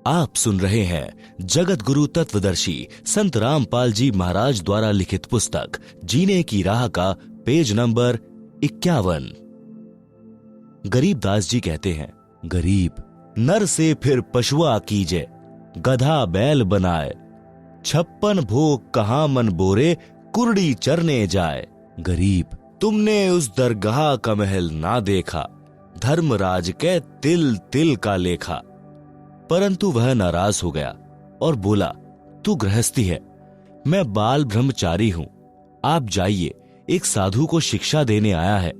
आप सुन रहे हैं जगत गुरु तत्वदर्शी संत रामपाल जी महाराज द्वारा लिखित पुस्तक जीने की राह का पेज नंबर 51। गरीबदास जी कहते हैं, गरीब नर से फिर पशुआ कीजे, गधा बैल बनाए, 56 भोग कहाँ मन बोरे, कुर्डी चरने जाए। गरीब तुमने उस दरगाह का महल ना देखा, धर्मराज के तिल तिल का लेखा। परंतु वह नाराज हो गया और बोला, तू गृहस्थी है, मैं बाल ब्रह्मचारी हूं, आप जाइए, एक साधु को शिक्षा देने आया है।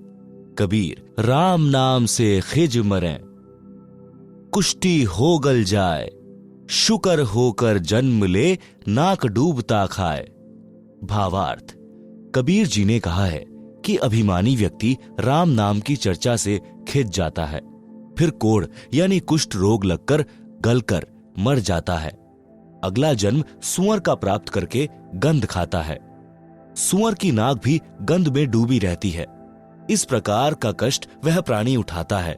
कबीर राम नाम से खिज मरें, कुष्टी हो गल जाए, शुकर होकर जन्म ले, नाक डूबता खाए। भावार्थ, कबीर जी ने कहा है कि अभिमानी व्यक्ति राम नाम की चर्चा से खिज जाता है, फिर कोढ़ यानी कुष्ठ रोग लगकर गलकर मर जाता है। अगला जन्म सुअर का प्राप्त करके गंध खाता है। सुअर की नाक भी गंध में डूबी रहती है। इस प्रकार का कष्ट वह प्राणी उठाता है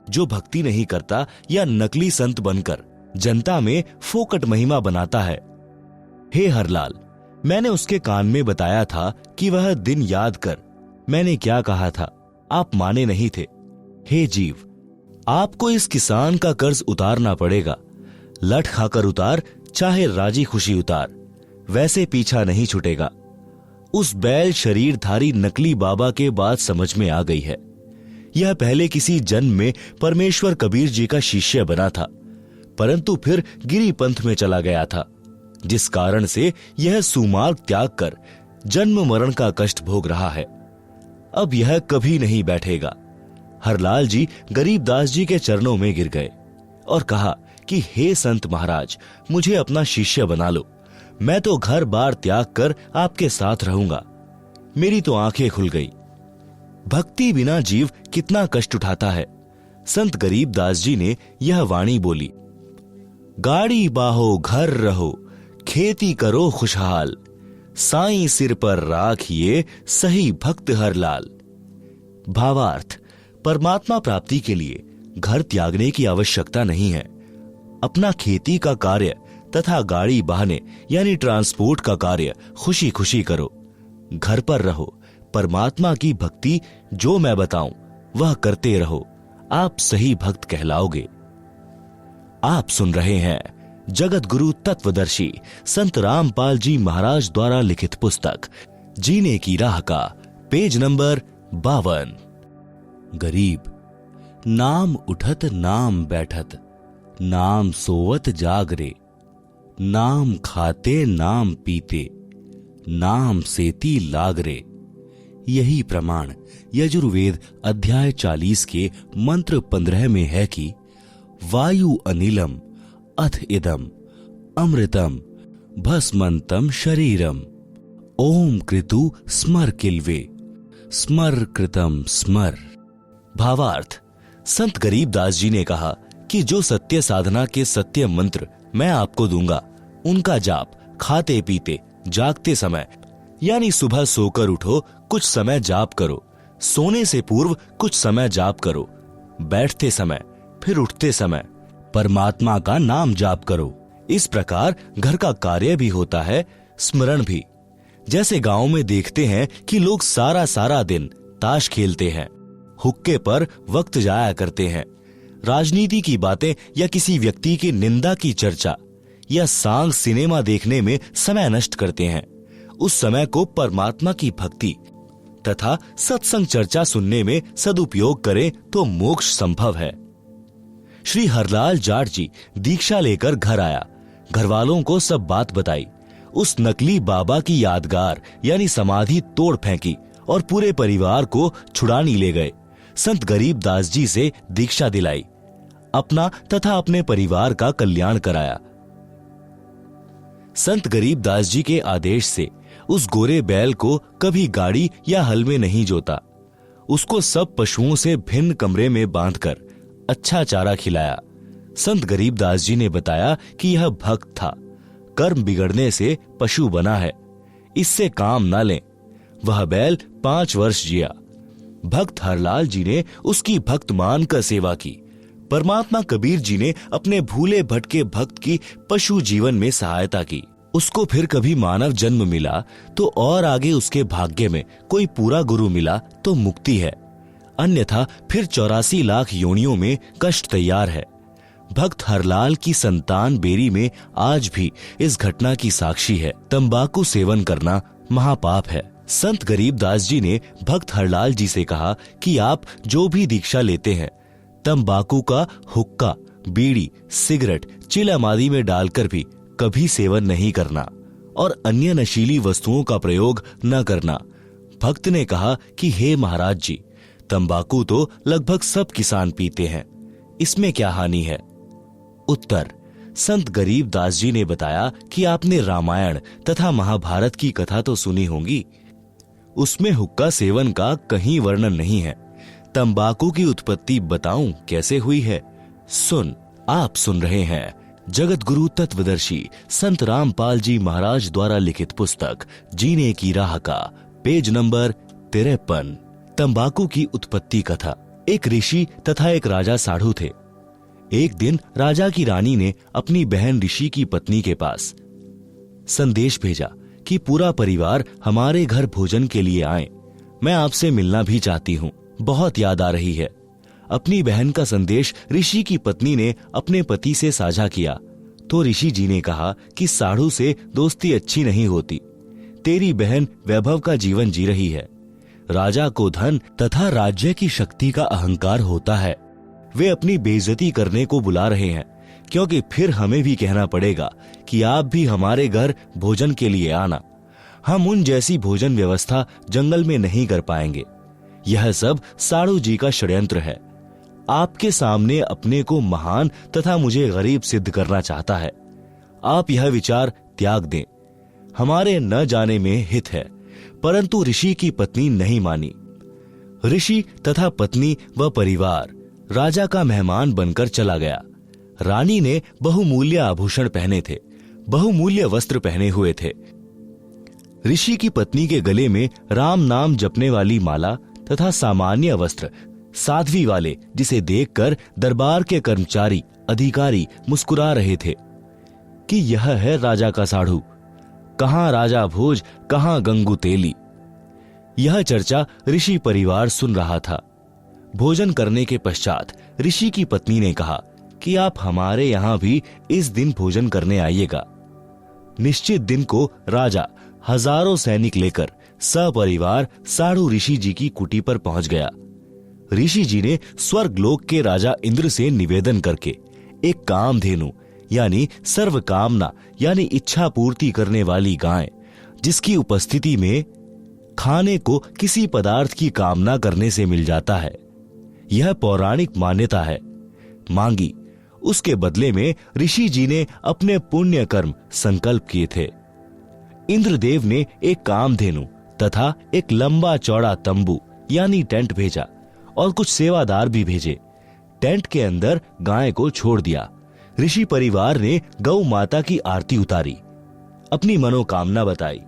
जो भक्ति नहीं करता या नकली संत बनकर जनता में फोकट महिमा बनाता है। हे हरलाल, मैंने उसके कान में बताया था कि वह दिन याद कर, मैंने क्या कहा था, आप माने नहीं थे। हे जीव, आपको इस किसान का कर्ज उतारना पड़ेगा। लठ खाकर उतार, चाहे राजी खुशी उतार, वैसे पीछा नहीं छूटेगा। उस बैल शरीरधारी नकली बाबा के बात समझ में आ गई है। यह पहले किसी जन्म में परमेश्वर कबीर जी का शिष्य बना था, परंतु फिर गिरी पंथ में चला गया था, जिस कारण से यह सुमार्ग त्याग कर जन्म मरण का कष्ट भोग रहा है। अब यह कभी नहीं बैठेगा। हरलाल जी गरीबदास जी के चरणों में गिर गए और कहा कि हे संत महाराज, मुझे अपना शिष्य बना लो, मैं तो घर बार त्याग कर आपके साथ रहूंगा। मेरी तो आंखें खुल गई। भक्ति बिना जीव कितना कष्ट उठाता है। संत गरीबदास जी ने यह वाणी बोली, गाड़ी बाहो घर रहो, खेती करो खुशहाल, साईं सिर पर राखिए सही भक्त हरलाल। भावार्थ, परमात्मा प्राप्ति के लिए घर त्यागने की आवश्यकता नहीं है। अपना खेती का कार्य तथा गाड़ी बहाने यानी ट्रांसपोर्ट का कार्य खुशी खुशी करो, घर पर रहो, परमात्मा की भक्ति जो मैं बताऊं वह करते रहो, आप सही भक्त कहलाओगे। आप सुन रहे हैं जगत गुरु तत्वदर्शी संत रामपाल जी महाराज द्वारा लिखित पुस्तक जीने की राह का पेज नंबर 52। गरीब नाम उठत नाम बैठत, नाम सोवत जागरे, नाम खाते नाम पीते, नाम सेती लागरे। यही प्रमाण यजुर्वेद अध्याय 40 के मंत्र 15 में है कि वायु अनिलम अथ इदम अमृतम भस्मंतम शरीरम, ओम कृतु स्मर किल्वे, स्मर कृतम स्मर। भावार्थ, संत गरीबदास जी ने कहा कि जो सत्य साधना के सत्य मंत्र मैं आपको दूंगा, उनका जाप खाते पीते जागते समय यानी सुबह सोकर उठो कुछ समय जाप करो, सोने से पूर्व कुछ समय जाप करो, बैठते समय फिर उठते समय परमात्मा का नाम जाप करो। इस प्रकार घर का कार्य भी होता है, स्मरण भी। जैसे गांव में देखते हैं कि लोग सारा सारा दिन ताश खेलते हैं, हुक्के पर वक्त जाया करते हैं, राजनीति की बातें या किसी व्यक्ति की निंदा की चर्चा या सांग सिनेमा देखने में समय नष्ट करते हैं। उस समय को परमात्मा की भक्ति तथा सत्संग चर्चा सुनने में सदुपयोग करें तो मोक्ष संभव है। श्री हरलाल जाट जी दीक्षा लेकर घर आया, घर वालों को सब बात बताई। उस नकली बाबा की यादगार यानी समाधि तोड़ फेंकी और पूरे परिवार को छुड़ानी ले गए। संत गरीबदास जी से दीक्षा दिलाई, अपना तथा अपने परिवार का कल्याण कराया। संत गरीबदास जी के आदेश से उस गोरे बैल को कभी गाड़ी या हल में नहीं जोता। उसको सब पशुओं से भिन्न कमरे में बांधकर अच्छा चारा खिलाया। संत गरीबदास जी ने बताया कि यह भक्त था, कर्म बिगड़ने से पशु बना है, इससे काम न लें। वह बैल 5 वर्ष जिया। भक्त हरलाल जी ने उसकी भक्त मानकर सेवा की, परमात्मा कबीर जी ने अपने भूले भटके भक्त की पशु जीवन में सहायता की। उसको फिर कभी मानव जन्म मिला तो और आगे उसके भाग्य में कोई पूरा गुरु मिला तो मुक्ति है, अन्यथा फिर 84 लाख योनियों में कष्ट तैयार है। भक्त हरलाल की संतान बेरी में आज भी इस घटना की साक्षी है। तंबाकू सेवन करना महापाप है। संत गरीबदास जी ने भक्त हरलाल जी से कहा कि आप जो भी दीक्षा लेते हैं, तंबाकू का हुक्का, बीड़ी, सिगरेट, चिलम आदि में डालकर भी कभी सेवन नहीं करना और अन्य नशीली वस्तुओं का प्रयोग न करना। भक्त ने कहा कि हे महाराज जी, तंबाकू तो लगभग सब किसान पीते हैं, इसमें क्या हानि है? उत्तर: संत गरीबदास जी ने बताया कि आपने रामायण तथा महाभारत की कथा तो सुनी होगी, उसमें हुक्का सेवन का कहीं वर्णन नहीं है। तंबाकू की उत्पत्ति बताऊं कैसे हुई है? आप सुन रहे हैं जगत गुरु तत्वदर्शी संत रामपाल जी महाराज द्वारा लिखित पुस्तक जीने की राह का पेज नंबर 53, तंबाकू की उत्पत्ति कथा। एक ऋषि तथा एक राजा साधु थे। एक दिन राजा की रानी ने अपनी बहन ऋषि की पत्नी के पास संदेश भेजा कि पूरा परिवार हमारे घर भोजन के लिए आए, मैं आपसे मिलना भी चाहती हूँ, बहुत याद आ रही है। अपनी बहन का संदेश ऋषि की पत्नी ने अपने पति से साझा किया तो ऋषि जी ने कहा कि साधु से दोस्ती अच्छी नहीं होती, तेरी बहन वैभव का जीवन जी रही है। राजा को धन तथा राज्य की शक्ति का अहंकार होता है, वे अपनी बेइज्जती करने को बुला रहे हैं, क्योंकि फिर हमें भी कहना पड़ेगा कि आप भी हमारे घर भोजन के लिए आना। हम उन जैसी भोजन व्यवस्था जंगल में नहीं कर पाएंगे। यह सब साधु जी का षड्यंत्र है। आपके सामने अपने को महान तथा मुझे गरीब सिद्ध करना चाहता है। आप यह विचार त्याग दें, हमारे न जाने में हित है। परंतु ऋषि की पत्नी नहीं मानी। ऋषि तथा पत्नी व परिवार राजा का मेहमान बनकर चला गया। रानी ने बहुमूल्य आभूषण पहने थे, बहुमूल्य वस्त्र पहने हुए थे। ऋषि की पत्नी के गले में राम नाम जपने वाली माला तथा सामान्य वस्त्र साध्वी वाले, जिसे देखकर दरबार के कर्मचारी अधिकारी मुस्कुरा रहे थे कि यह है राजा का साधु, कहां राजा भोज, कहां गंगू तेली। यह चर्चा ऋषि परिवार सुन रहा था। भोजन करने के पश्चात ऋषि की पत्नी ने कहा कि आप हमारे यहां भी इस दिन भोजन करने आइएगा। निश्चित दिन को राजा हजारों सैनिक लेकर सपरिवार साधु ऋषि जी की कुटी पर पहुंच गया। ऋषि जी ने स्वर्गलोक के राजा इंद्र से निवेदन करके एक कामधेनु यानी सर्व कामना यानी इच्छा पूर्ति करने वाली गाय, जिसकी उपस्थिति में खाने को किसी पदार्थ की कामना करने से मिल जाता है, यह पौराणिक मान्यता है, मांगी। उसके बदले में ऋषि जी ने अपने पुण्य कर्म संकल्प किए थे। इंद्रदेव ने एक कामधेनु तथा एक लंबा चौड़ा तंबू यानी टेंट भेजा और कुछ सेवादार भी भेजे। टेंट के अंदर गाय को छोड़ दिया। ऋषि परिवार ने गौ माता की आरती उतारी, अपनी मनोकामना बताई।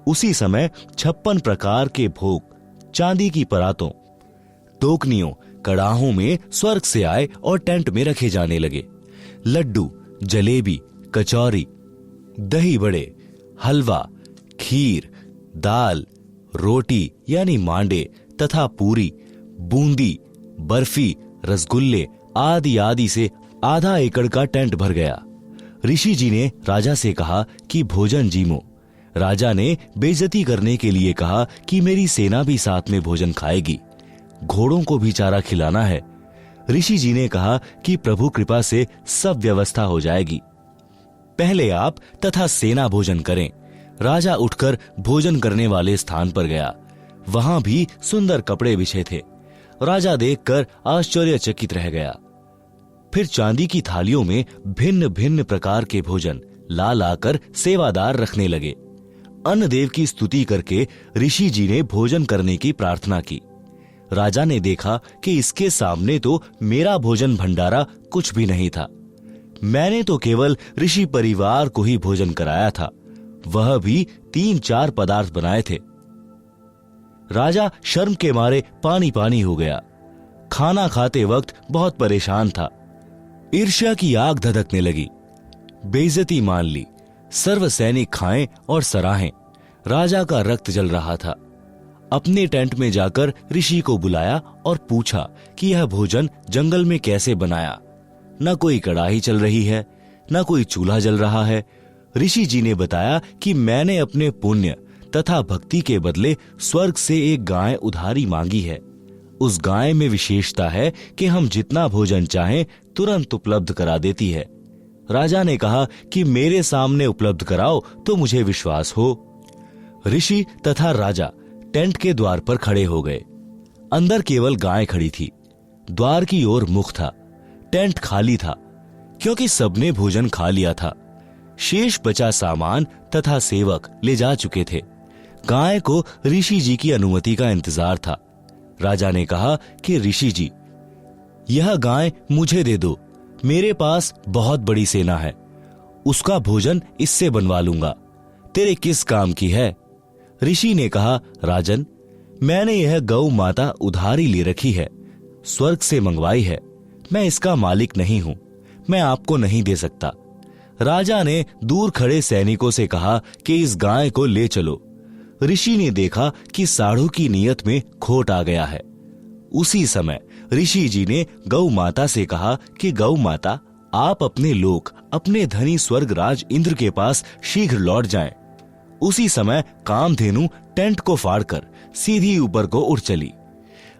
उसी समय 56 प्रकार के भोग चांदी की परातों, टोकनियों, कड़ाहों में स्वर्ग से आए और टेंट में रखे जाने लगे। लड्डू, जलेबी, कचौरी, दही बड़े, हलवा, खीर, दाल, रोटी यानी मांडे तथा पूरी, बूंदी, बर्फी, रसगुल्ले आदि आदि से आधा एकड़ का टेंट भर गया। ऋषि जी ने राजा से कहा कि भोजन जीमो। राजा ने बेइज्जती करने के लिए कहा कि मेरी सेना भी साथ में भोजन खाएगी, घोड़ों को भी चारा खिलाना है। ऋषि जी ने कहा कि प्रभु कृपा से सब व्यवस्था हो जाएगी, पहले आप तथा सेना भोजन करें। राजा उठकर भोजन करने वाले स्थान पर गया। वहां भी सुंदर कपड़े बिछे थे। राजा देखकर आश्चर्यचकित रह गया। फिर चांदी की थालियों में भिन्न भिन्न प्रकार के भोजन ला लाकर सेवादार रखने लगे। अन्न देव की स्तुति करके ऋषि जी ने भोजन करने की प्रार्थना की। राजा ने देखा कि इसके सामने तो मेरा भोजन भंडारा कुछ भी नहीं था। मैंने तो केवल ऋषि परिवार को ही भोजन कराया था, वह भी 3-4 पदार्थ बनाए थे। राजा शर्म के मारे पानी पानी हो गया। खाना खाते वक्त बहुत परेशान था। ईर्ष्या की आग धधकने लगी। बेइज्जती मान ली। सर्व सैनिक खाएं और सराहें। राजा का रक्त जल रहा था। अपने टेंट में जाकर ऋषि को बुलाया और पूछा कि यह भोजन जंगल में कैसे बनाया। न कोई कड़ाही चल रही है, न कोई चूल्हा जल रहा है। ऋषि जी ने बताया कि मैंने अपने पुण्य तथा भक्ति के बदले स्वर्ग से एक गाय उधारी मांगी है। उस गाय में विशेषता है कि हम जितना भोजन चाहें तुरंत उपलब्ध करा देती है। राजा ने कहा कि मेरे सामने उपलब्ध कराओ तो मुझे विश्वास हो। ऋषि तथा राजा टेंट के द्वार पर खड़े हो गए। अंदर केवल गाय खड़ी थी। द्वार की ओर मुख था। टेंट खाली था क्योंकि सबने भोजन खा लिया था। शेष बचा सामान तथा सेवक ले जा चुके थे। गाय को ऋषि जी की अनुमति का इंतजार था। राजा ने कहा कि ऋषि जी, यह गाय मुझे दे दो। मेरे पास बहुत बड़ी सेना है। उसका भोजन इससे बनवा लूंगा। तेरे किस काम की है? ऋषि ने कहा, राजन, मैंने यह गौ माता उधारी ले रखी है। स्वर्ग से मंगवाई है। मैं इसका मालिक नहीं हूं। मैं आपको नहीं दे सकता। राजा ने दूर खड़े सैनिकों से कहा कि इस गाय को ले चलो। ऋषि ने देखा कि साढ़ू की नीयत में खोट आ गया है। उसी समय ऋषि जी ने गौ माता से कहा कि गौ माता, आप अपने लोक, अपने धनी स्वर्गराज इंद्र के पास शीघ्र लौट जाएं। उसी समय कामधेनु टेंट को फाड़कर सीधी ऊपर को उड़ चली।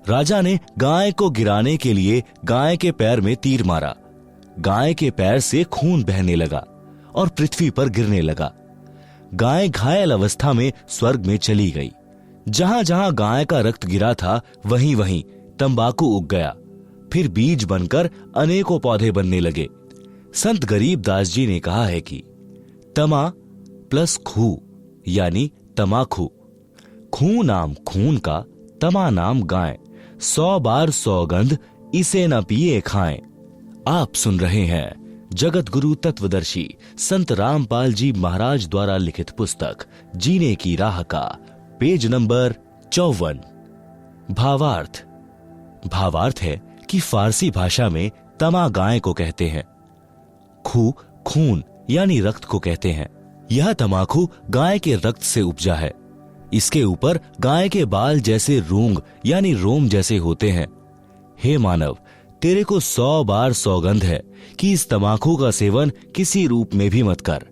राजा ने गाय को गिराने के लिए गाय के पैर में तीर मारा। गाय के पैर से खून बहने लगा और पृथ्वी पर गिरने लगा। गाय घायल अवस्था में स्वर्ग में चली गई। जहां जहां गाय का रक्त गिरा था वहीं वहीं तंबाकू उग गया। फिर बीज बनकर अनेकों पौधे बनने लगे। संत गरीबदास जी ने कहा है कि तमा प्लस खू यानी तमाखू। खू नाम खून का, तमा नाम गाय। 100 बार सौगंध इसे न पिए खाएं। आप सुन रहे हैं जगत गुरु तत्वदर्शी संत रामपाल जी महाराज द्वारा लिखित पुस्तक जीने की राह का पेज नंबर 54। भावार्थ। भावार्थ है कि फारसी भाषा में तमा गाय को कहते हैं, खू खून यानी रक्त को कहते हैं। यह तमाकू गाय के रक्त से उपजा है। इसके ऊपर गाय के बाल जैसे रूंग यानी रोम जैसे होते हैं। हे मानव, तेरे को 100 बार सौगंध है कि इस तमाकू का सेवन किसी रूप में भी मत कर।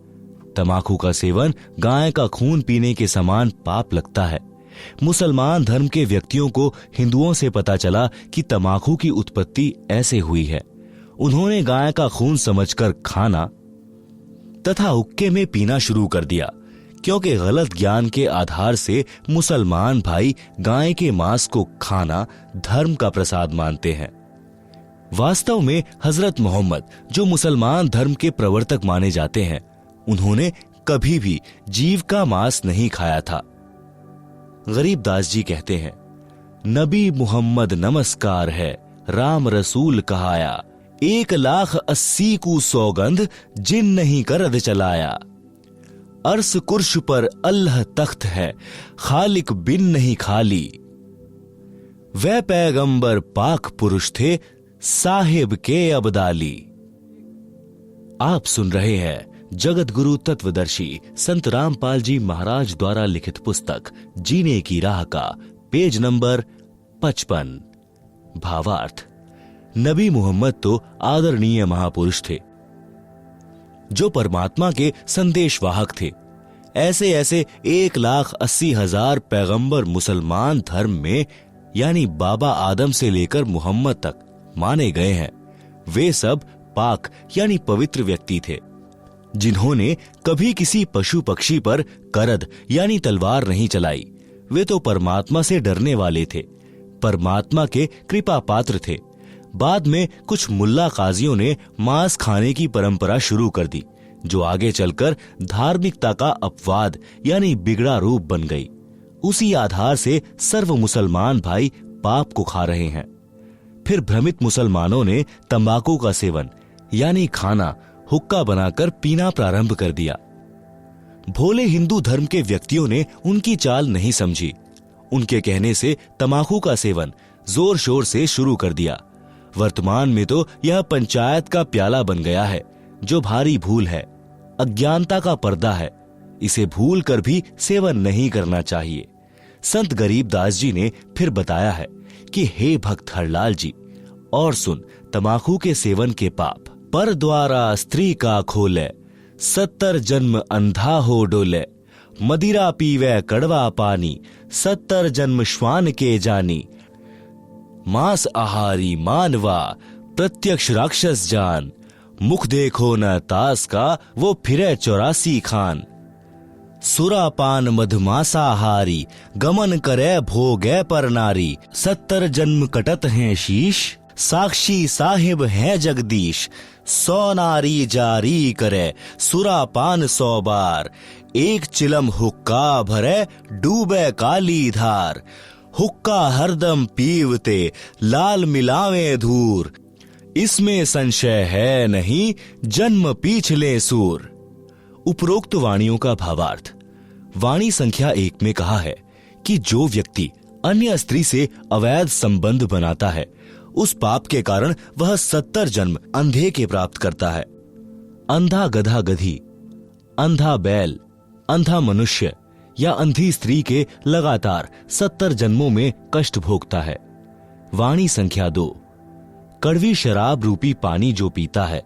तमाकू का सेवन गाय का खून पीने के समान पाप लगता है। मुसलमान धर्म के व्यक्तियों को हिंदुओं से पता चला कि तमाकू की उत्पत्ति ऐसे हुई है। उन्होंने गाय का खून समझकर खाना तथा हुक्के में पीना शुरू कर दिया, क्योंकि गलत ज्ञान के आधार से मुसलमान भाई गाय के मांस को खाना धर्म का प्रसाद मानते हैं। वास्तव में हजरत मोहम्मद, जो मुसलमान धर्म के प्रवर्तक माने जाते हैं, उन्होंने कभी भी जीव का मांस नहीं खाया था। गरीबदास जी कहते हैं, नबी मुहम्मद नमस्कार है, राम रसूल कहाया, 1,80,000 को सौगंध जिन नहीं करद चलाया। अर्श कुर्श पर अल्लाह तख्त है, खालिक बिन नहीं खाली। वह पैगंबर पाक पुरुष थे, साहिब के अबदाली। आप सुन रहे हैं जगत गुरु तत्वदर्शी संत रामपाल जी महाराज द्वारा लिखित पुस्तक जीने की राह का पेज नंबर 55। भावार्थ। नबी मोहम्मद तो आदरणीय महापुरुष थे, जो परमात्मा के संदेशवाहक थे। ऐसे ऐसे 1,80,000 पैगंबर मुसलमान धर्म में यानी बाबा आदम से लेकर मोहम्मद तक माने गए हैं। वे सब पाक यानी पवित्र व्यक्ति थे, जिन्होंने कभी किसी पशु पक्षी पर करद यानी तलवार नहीं चलाई। वे तो परमात्मा से डरने वाले थे, परमात्मा के कृपा पात्र थे। बाद में कुछ मुल्ला काजियों ने मांस खाने की परंपरा शुरू कर दी, जो आगे चलकर धार्मिकता का अपवाद यानी बिगड़ा रूप बन गई। उसी आधार से सर्व मुसलमान भाई पाप को खा रहे हैं। फिर भ्रमित मुसलमानों ने तंबाकू का सेवन यानी खाना हुक्का बनाकर पीना प्रारंभ कर दिया। भोले हिंदू धर्म के व्यक्तियों ने उनकी चाल नहीं समझी। उनके कहने से तंबाकू का सेवन जोर शोर से शुरू कर दिया। वर्तमान में तो यह पंचायत का प्याला बन गया है, जो भारी भूल है, अज्ञानता का पर्दा है। इसे भूल कर भी सेवन नहीं करना चाहिए। संत गरीबदास जी ने फिर बताया है कि हे भक्त हरलाल जी, और सुन तमाकू के सेवन के पाप। पर द्वारा स्त्री का खोले, 70 जन्म अंधा हो डोले। मदिरा पीवे कड़वा पानी, 70 जन्म श्वान के जानी। मांस आहारी मानवा, प्रत्यक्ष राक्षस जान। मुख देखो न तास का, वो फिरे 84 खान। सुरापान मधमासाहारी, गमन करे भोगे पर नारी। 70 जन्म कटत हैं शीश, साक्षी साहिब है जगदीश। 100 नारी जारी करे, सुरापान 100 बार। एक चिलम हुक्का भरे, डूबे काली धार। हुक्का हरदम पीवते, लाल मिलावे धूर। इसमें संशय है नहीं, जन्म पीछले सूर। उपरोक्त वाणियों का भावार्थ। वाणी संख्या 1 में कहा है कि जो व्यक्ति अन्य स्त्री से अवैध संबंध बनाता है, उस पाप के कारण वह 70 जन्म अंधे के प्राप्त करता है। अंधा गधा गधी, अंधा बैल, अंधा मनुष्य या अंधी स्त्री के लगातार 70 जन्मों में कष्ट भोगता है। वाणी संख्या 2। कड़वी शराब रूपी पानी जो पीता है,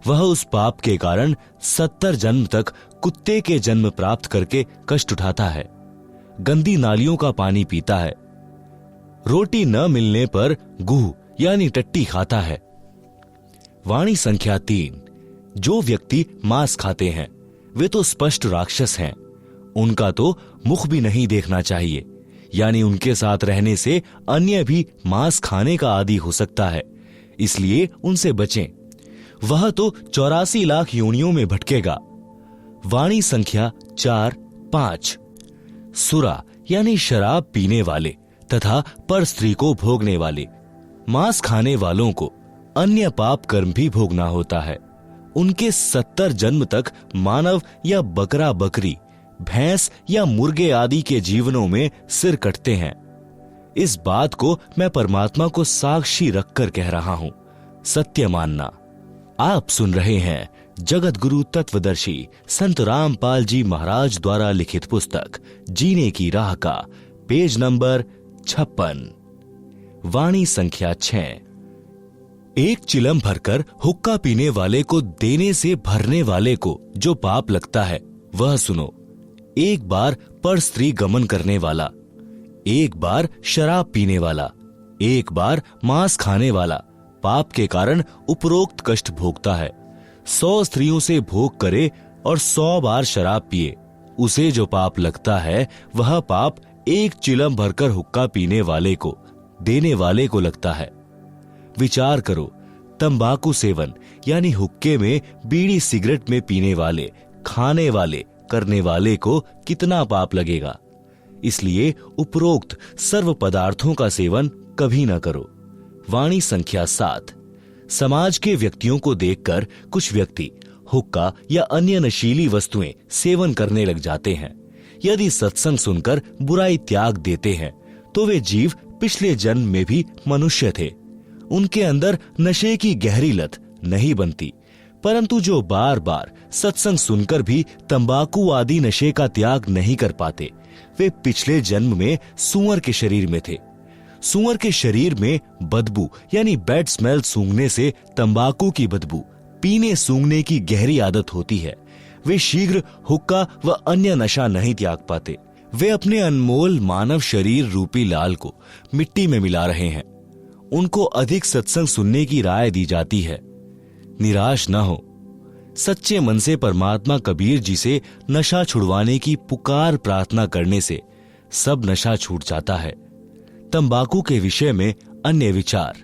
वह उस पाप के कारण 70 जन्म तक कुत्ते के जन्म प्राप्त करके कष्ट उठाता है। गंदी नालियों का पानी पीता है। रोटी न मिलने पर गुह यानी टट्टी खाता है। वाणी संख्या 3। जो व्यक्ति मांस खाते हैं, वे तो स्पष्ट राक्षस हैं। उनका तो मुख भी नहीं देखना चाहिए, यानी उनके साथ रहने से अन्य भी मांस खाने का आदी हो सकता है, इसलिए उनसे बचें। वह तो 84 लाख योनियों में भटकेगा। वाणी संख्या 4, 5। सुरा यानी शराब पीने वाले तथा पर स्त्री को भोगने वाले, मांस खाने वालों को अन्य पाप कर्म भी भोगना होता है। उनके 70 जन्म तक मानव या बकरा बकरी, भैंस या मुर्गे आदि के जीवनों में सिर कटते हैं। इस बात को मैं परमात्मा को साक्षी रखकर कह रहा हूं, सत्य मानना। आप सुन रहे हैं जगत गुरु तत्वदर्शी संत रामपाल जी महाराज द्वारा लिखित पुस्तक जीने की राह का पेज नंबर 56। वाणी संख्या 6। एक चिलम भरकर हुक्का पीने वाले को देने से भरने वाले को जो पाप लगता है, वह सुनो। एक बार पर स्त्री गमन करने वाला, एक बार शराब पीने वाला, एक बार मांस खाने वाला पाप के कारण उपरोक्त कष्ट भोगता है। 100 स्त्रियों से भोग करे और 100 बार शराब पिए, उसे जो पाप लगता है, वह पाप एक चिलम भरकर हुक्का पीने वाले को देने वाले को लगता है। विचार करो, तंबाकू सेवन यानी हुक्के में, बीड़ी सिगरेट में पीने वाले, खाने वाले, करने वाले को कितना पाप लगेगा। इसलिए उपरोक्त सर्व पदार्थों का सेवन कभी न करो। वाणी संख्या 7। समाज के व्यक्तियों को देखकर कुछ व्यक्ति हुक्का या अन्य नशीली वस्तुएं सेवन करने लग जाते हैं। यदि सत्संग सुनकर बुराई त्याग देते हैं, तो वे जीव पिछले जन्म में भी मनुष्य थे। उनके अंदर नशे की गहरी लत नहीं बनती, परंतु जो बार बार सत्संग सुनकर भी तंबाकू आदि नशे का त्याग नहीं कर पाते, वे पिछले जन्म में सूअर के शरीर में थे। सूअर के शरीर में बदबू यानी बैड स्मेल सूंघने से तंबाकू की बदबू पीने सूंघने की गहरी आदत होती है। वे शीघ्र हुक्का व अन्य नशा नहीं त्याग पाते। वे अपने अनमोल मानव शरीर रूपी लाल को मिट्टी में मिला रहे हैं। उनको अधिक सत्संग सुनने की राय दी जाती है। निराश न हो, सच्चे मन से परमात्मा कबीर जी से नशा छुड़वाने की पुकार प्रार्थना करने से सब नशा छूट जाता है। तंबाकू के विषय में अन्य विचार।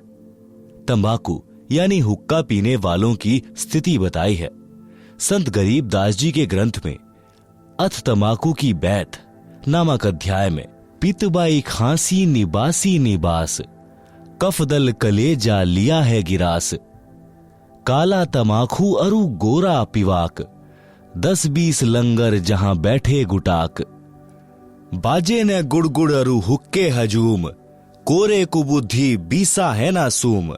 तंबाकू यानी हुक्का पीने वालों की स्थिति बताई है संत गरीबदास जी के ग्रंथ में अथ तंबाकू की बैत नामक अध्याय में। पितबाई खांसी निबासी निबास, कफदल कलेजा लिया है गिरास। काला तमाखू अरु गोरा पिवाक, 10-20 लंगर जहां बैठे गुटाक। बाजे ने गुड़ गुड़ अरु हुक्के हजूम, कोरे कुबुद्धि बीसा है ना सूम।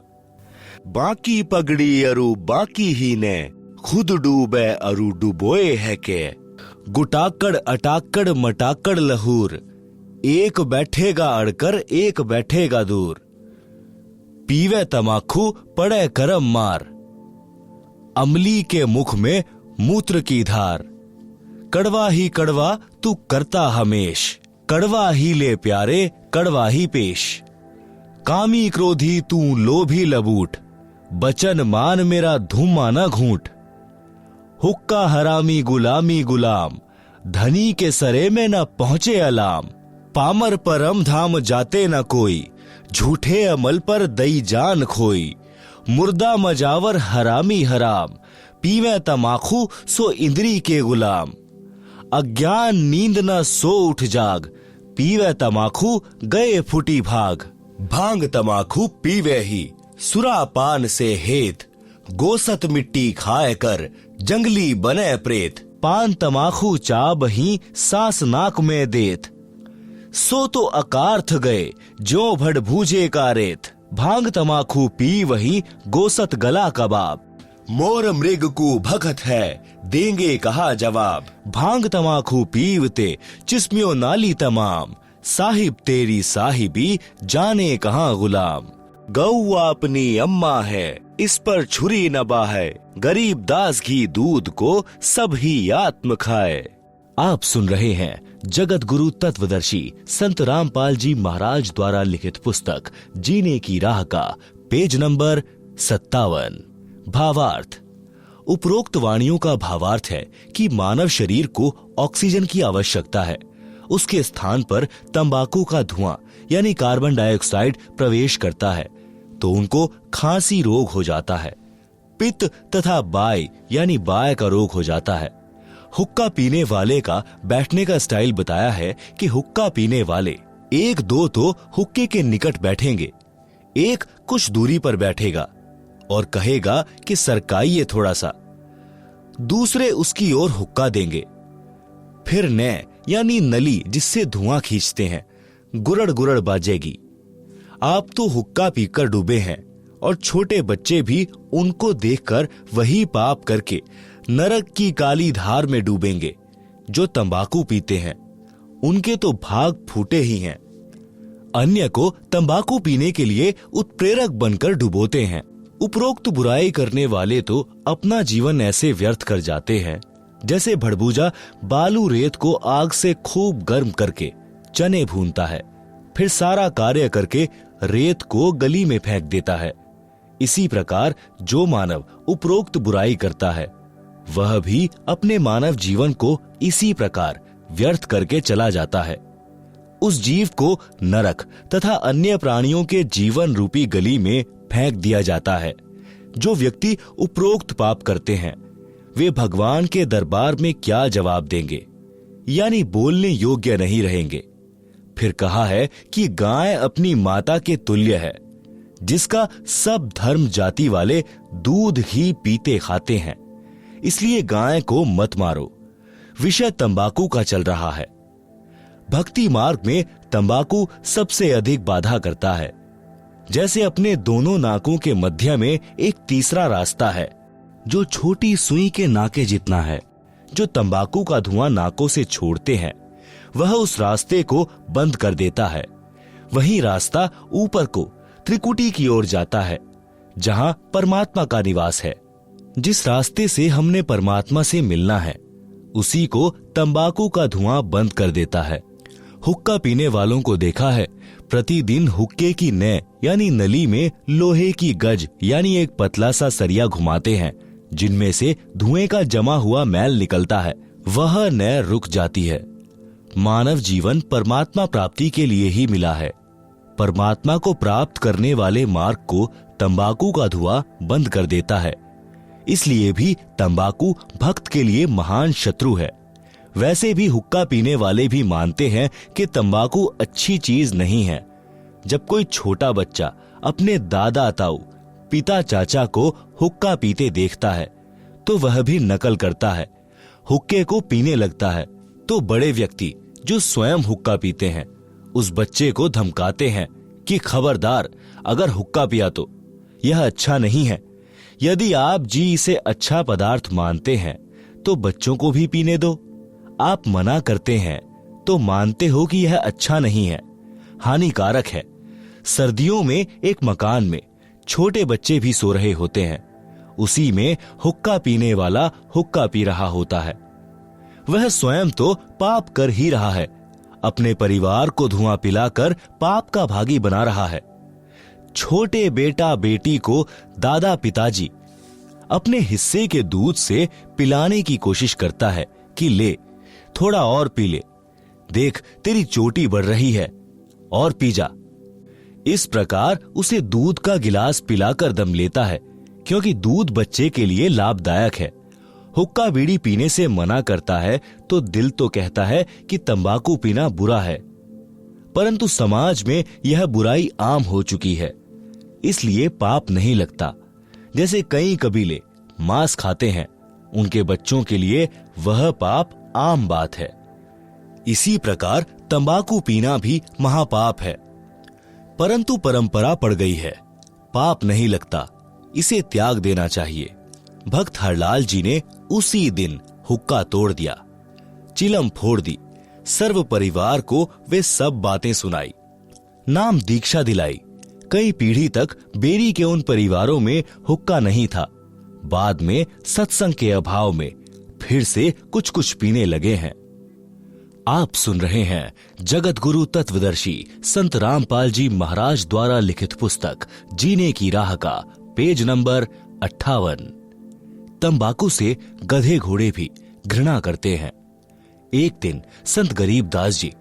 बाकी पगड़ी अरु बाकी ही ने, खुद डूबे अरु डुबोए है के। गुटाकड़ अटाकड़ मटाकड़ लहूर, एक बैठेगा अड़कर एक बैठेगा दूर। पीवे तमाखू पड़े करम मार, अमली के मुख में मूत्र की धार। कड़वा ही कड़वा तू करता हमेश, कड़वा ही ले प्यारे कड़वा ही पेश। कामी क्रोधी तू लोभी लबूट, बचन मान मेरा धूमा न घूंट। हुक्का हरामी गुलामी गुलाम, धनी के सरे में न पहुंचे अलाम। पामर परम धाम जाते न कोई, झूठे अमल पर दई जान खोई। मुर्दा मजावर हरामी हराम, पीवे तमाखू सो इंद्री के गुलाम। अज्ञान नींद न सो उठ जाग, पीवे तमाखू गए फुटी भाग। भांग तमाखू पीवे ही, सुरा पान से हेत। गोसत मिट्टी खाए कर, जंगली बने प्रेत। पान तमाखू चाब ही सांस नाक में देत, सो तो अकार्थ गए जो भड़ भूजे का रेत। भांग तमाखू पी वही गोसत गला कबाब। मोर मृग को भगत है, देंगे कहा जवाब। भांग तमाखू पीवते चिस्मियों नाली तमाम, साहिब तेरी साहिबी जाने कहाँ गुलाम। गौ अपनी अम्मा है, इस पर छुरी न बाहे। गरीब दास घी दूध को सब ही आत्म खाए। आप सुन रहे हैं जगत गुरु तत्वदर्शी संत रामपाल जी महाराज द्वारा लिखित पुस्तक जीने की राह का पेज नंबर 57। भावार्थ। उपरोक्त वाणियों का भावार्थ है कि मानव शरीर को ऑक्सीजन की आवश्यकता है। उसके स्थान पर तंबाकू का धुआं यानी कार्बन डाइऑक्साइड प्रवेश करता है तो उनको खांसी रोग हो जाता है। पित्त तथा बाय यानी बाय का रोग हो जाता है। हुक्का पीने वाले का बैठने का स्टाइल बताया है कि हुक्का पीने वाले एक दो तो हुक्के के निकट बैठेंगे, एक कुछ दूरी पर बैठेगा और कहेगा कि सरकाइए थोड़ा सा। दूसरे उसकी ओर हुक्का देंगे। फिर नै यानी नली जिससे धुआं खींचते हैं, गुरड़ गुरड़ बाजेगी। आप तो हुक्का पीकर डूबे हैं और छोटे बच्चे भी उनको देखकर वही पाप करके नरक की काली धार में डूबेंगे। जो तंबाकू पीते हैं उनके तो भाग फूटे ही हैं। अन्य को तंबाकू पीने के लिए उत्प्रेरक बनकर डुबोते हैं। उपरोक्त बुराई करने वाले तो अपना जीवन ऐसे व्यर्थ कर जाते हैं जैसे भड़बूजा बालू रेत को आग से खूब गर्म करके चने भूनता है, फिर सारा कार्य करके रेत को गली में फेंक देता है। इसी प्रकार जो मानव उपरोक्त बुराई करता है वह भी अपने मानव जीवन को इसी प्रकार व्यर्थ करके चला जाता है। उस जीव को नरक तथा अन्य प्राणियों के जीवन रूपी गली में फेंक दिया जाता है। जो व्यक्ति उपरोक्त पाप करते हैं वे भगवान के दरबार में क्या जवाब देंगे, यानी बोलने योग्य नहीं रहेंगे। फिर कहा है कि गाय अपनी माता के तुल्य है, जिसका सब धर्म जाति वाले दूध ही पीते खाते हैं। इसलिए गाय को मत मारो। विषय तंबाकू का चल रहा है। भक्ति मार्ग में तंबाकू सबसे अधिक बाधा करता है। जैसे अपने दोनों नाकों के मध्य में एक तीसरा रास्ता है जो छोटी सुई के नाके जितना है। जो तंबाकू का धुआं नाकों से छोड़ते हैं वह उस रास्ते को बंद कर देता है। वही रास्ता ऊपर को त्रिकुटी की ओर जाता है जहां परमात्मा का निवास है। जिस रास्ते से हमने परमात्मा से मिलना है उसी को तंबाकू का धुआं बंद कर देता है। हुक्का पीने वालों को देखा है प्रतिदिन हुक्के की नै यानी नली में लोहे की गज यानी एक पतला सा सरिया घुमाते हैं, जिनमें से धुएं का जमा हुआ मैल निकलता है। वह नै रुक जाती है। मानव जीवन परमात्मा प्राप्ति के लिए ही मिला है। परमात्मा को प्राप्त करने वाले मार्ग को तंबाकू का धुआं बंद कर देता है। इसलिए भी तंबाकू भक्त के लिए महान शत्रु है। वैसे भी हुक्का पीने वाले भी मानते हैं कि तंबाकू अच्छी चीज नहीं है। जब कोई छोटा बच्चा अपने दादा ताऊ पिता चाचा को हुक्का पीते देखता है तो वह भी नकल करता है, हुक्के को पीने लगता है। तो बड़े व्यक्ति जो स्वयं हुक्का पीते हैं उस बच्चे को धमकाते हैं कि खबरदार, अगर हुक्का पिया तो यह अच्छा नहीं है। यदि आप जी इसे अच्छा पदार्थ मानते हैं तो बच्चों को भी पीने दो। आप मना करते हैं तो मानते हो कि यह अच्छा नहीं है, हानिकारक है। सर्दियों में एक मकान में छोटे बच्चे भी सो रहे होते हैं, उसी में हुक्का पीने वाला हुक्का पी रहा होता है। वह स्वयं तो पाप कर ही रहा है, अपने परिवार को धुआं पिलाकर पाप का भागी बना रहा है। छोटे बेटा बेटी को दादा पिताजी अपने हिस्से के दूध से पिलाने की कोशिश करता है कि ले थोड़ा और पी ले, देख तेरी चोटी बढ़ रही है, और पी जा। इस प्रकार उसे दूध का गिलास पिलाकर दम लेता है, क्योंकि दूध बच्चे के लिए लाभदायक है। हुक्का बीड़ी पीने से मना करता है तो दिल तो कहता है कि तंबाकू पीना बुरा है, परंतु समाज में यह बुराई आम हो चुकी है, इसलिए पाप नहीं लगता। जैसे कई कबीले मांस खाते हैं, उनके बच्चों के लिए वह पाप आम बात है। इसी प्रकार तंबाकू पीना भी महापाप है, परंतु परंपरा पड़ गई है, पाप नहीं लगता, इसे त्याग देना चाहिए। भक्त हरलाल जी ने उसी दिन हुक्का तोड़ दिया, चिलम फोड़ दी, सर्व परिवार को वे सब बातें सुनाई, नाम दीक्षा दिलाई। कई पीढ़ी तक बेरी के उन परिवारों में हुक्का नहीं था। बाद में सत्संग के अभाव में फिर से कुछ कुछ पीने लगे हैं। आप सुन रहे हैं जगत गुरु तत्वदर्शी संत रामपाल जी महाराज द्वारा लिखित पुस्तक जीने की राह का पेज नंबर 58। तंबाकू से गधे घोड़े भी घृणा करते हैं। एक दिन संत गरीबदास जी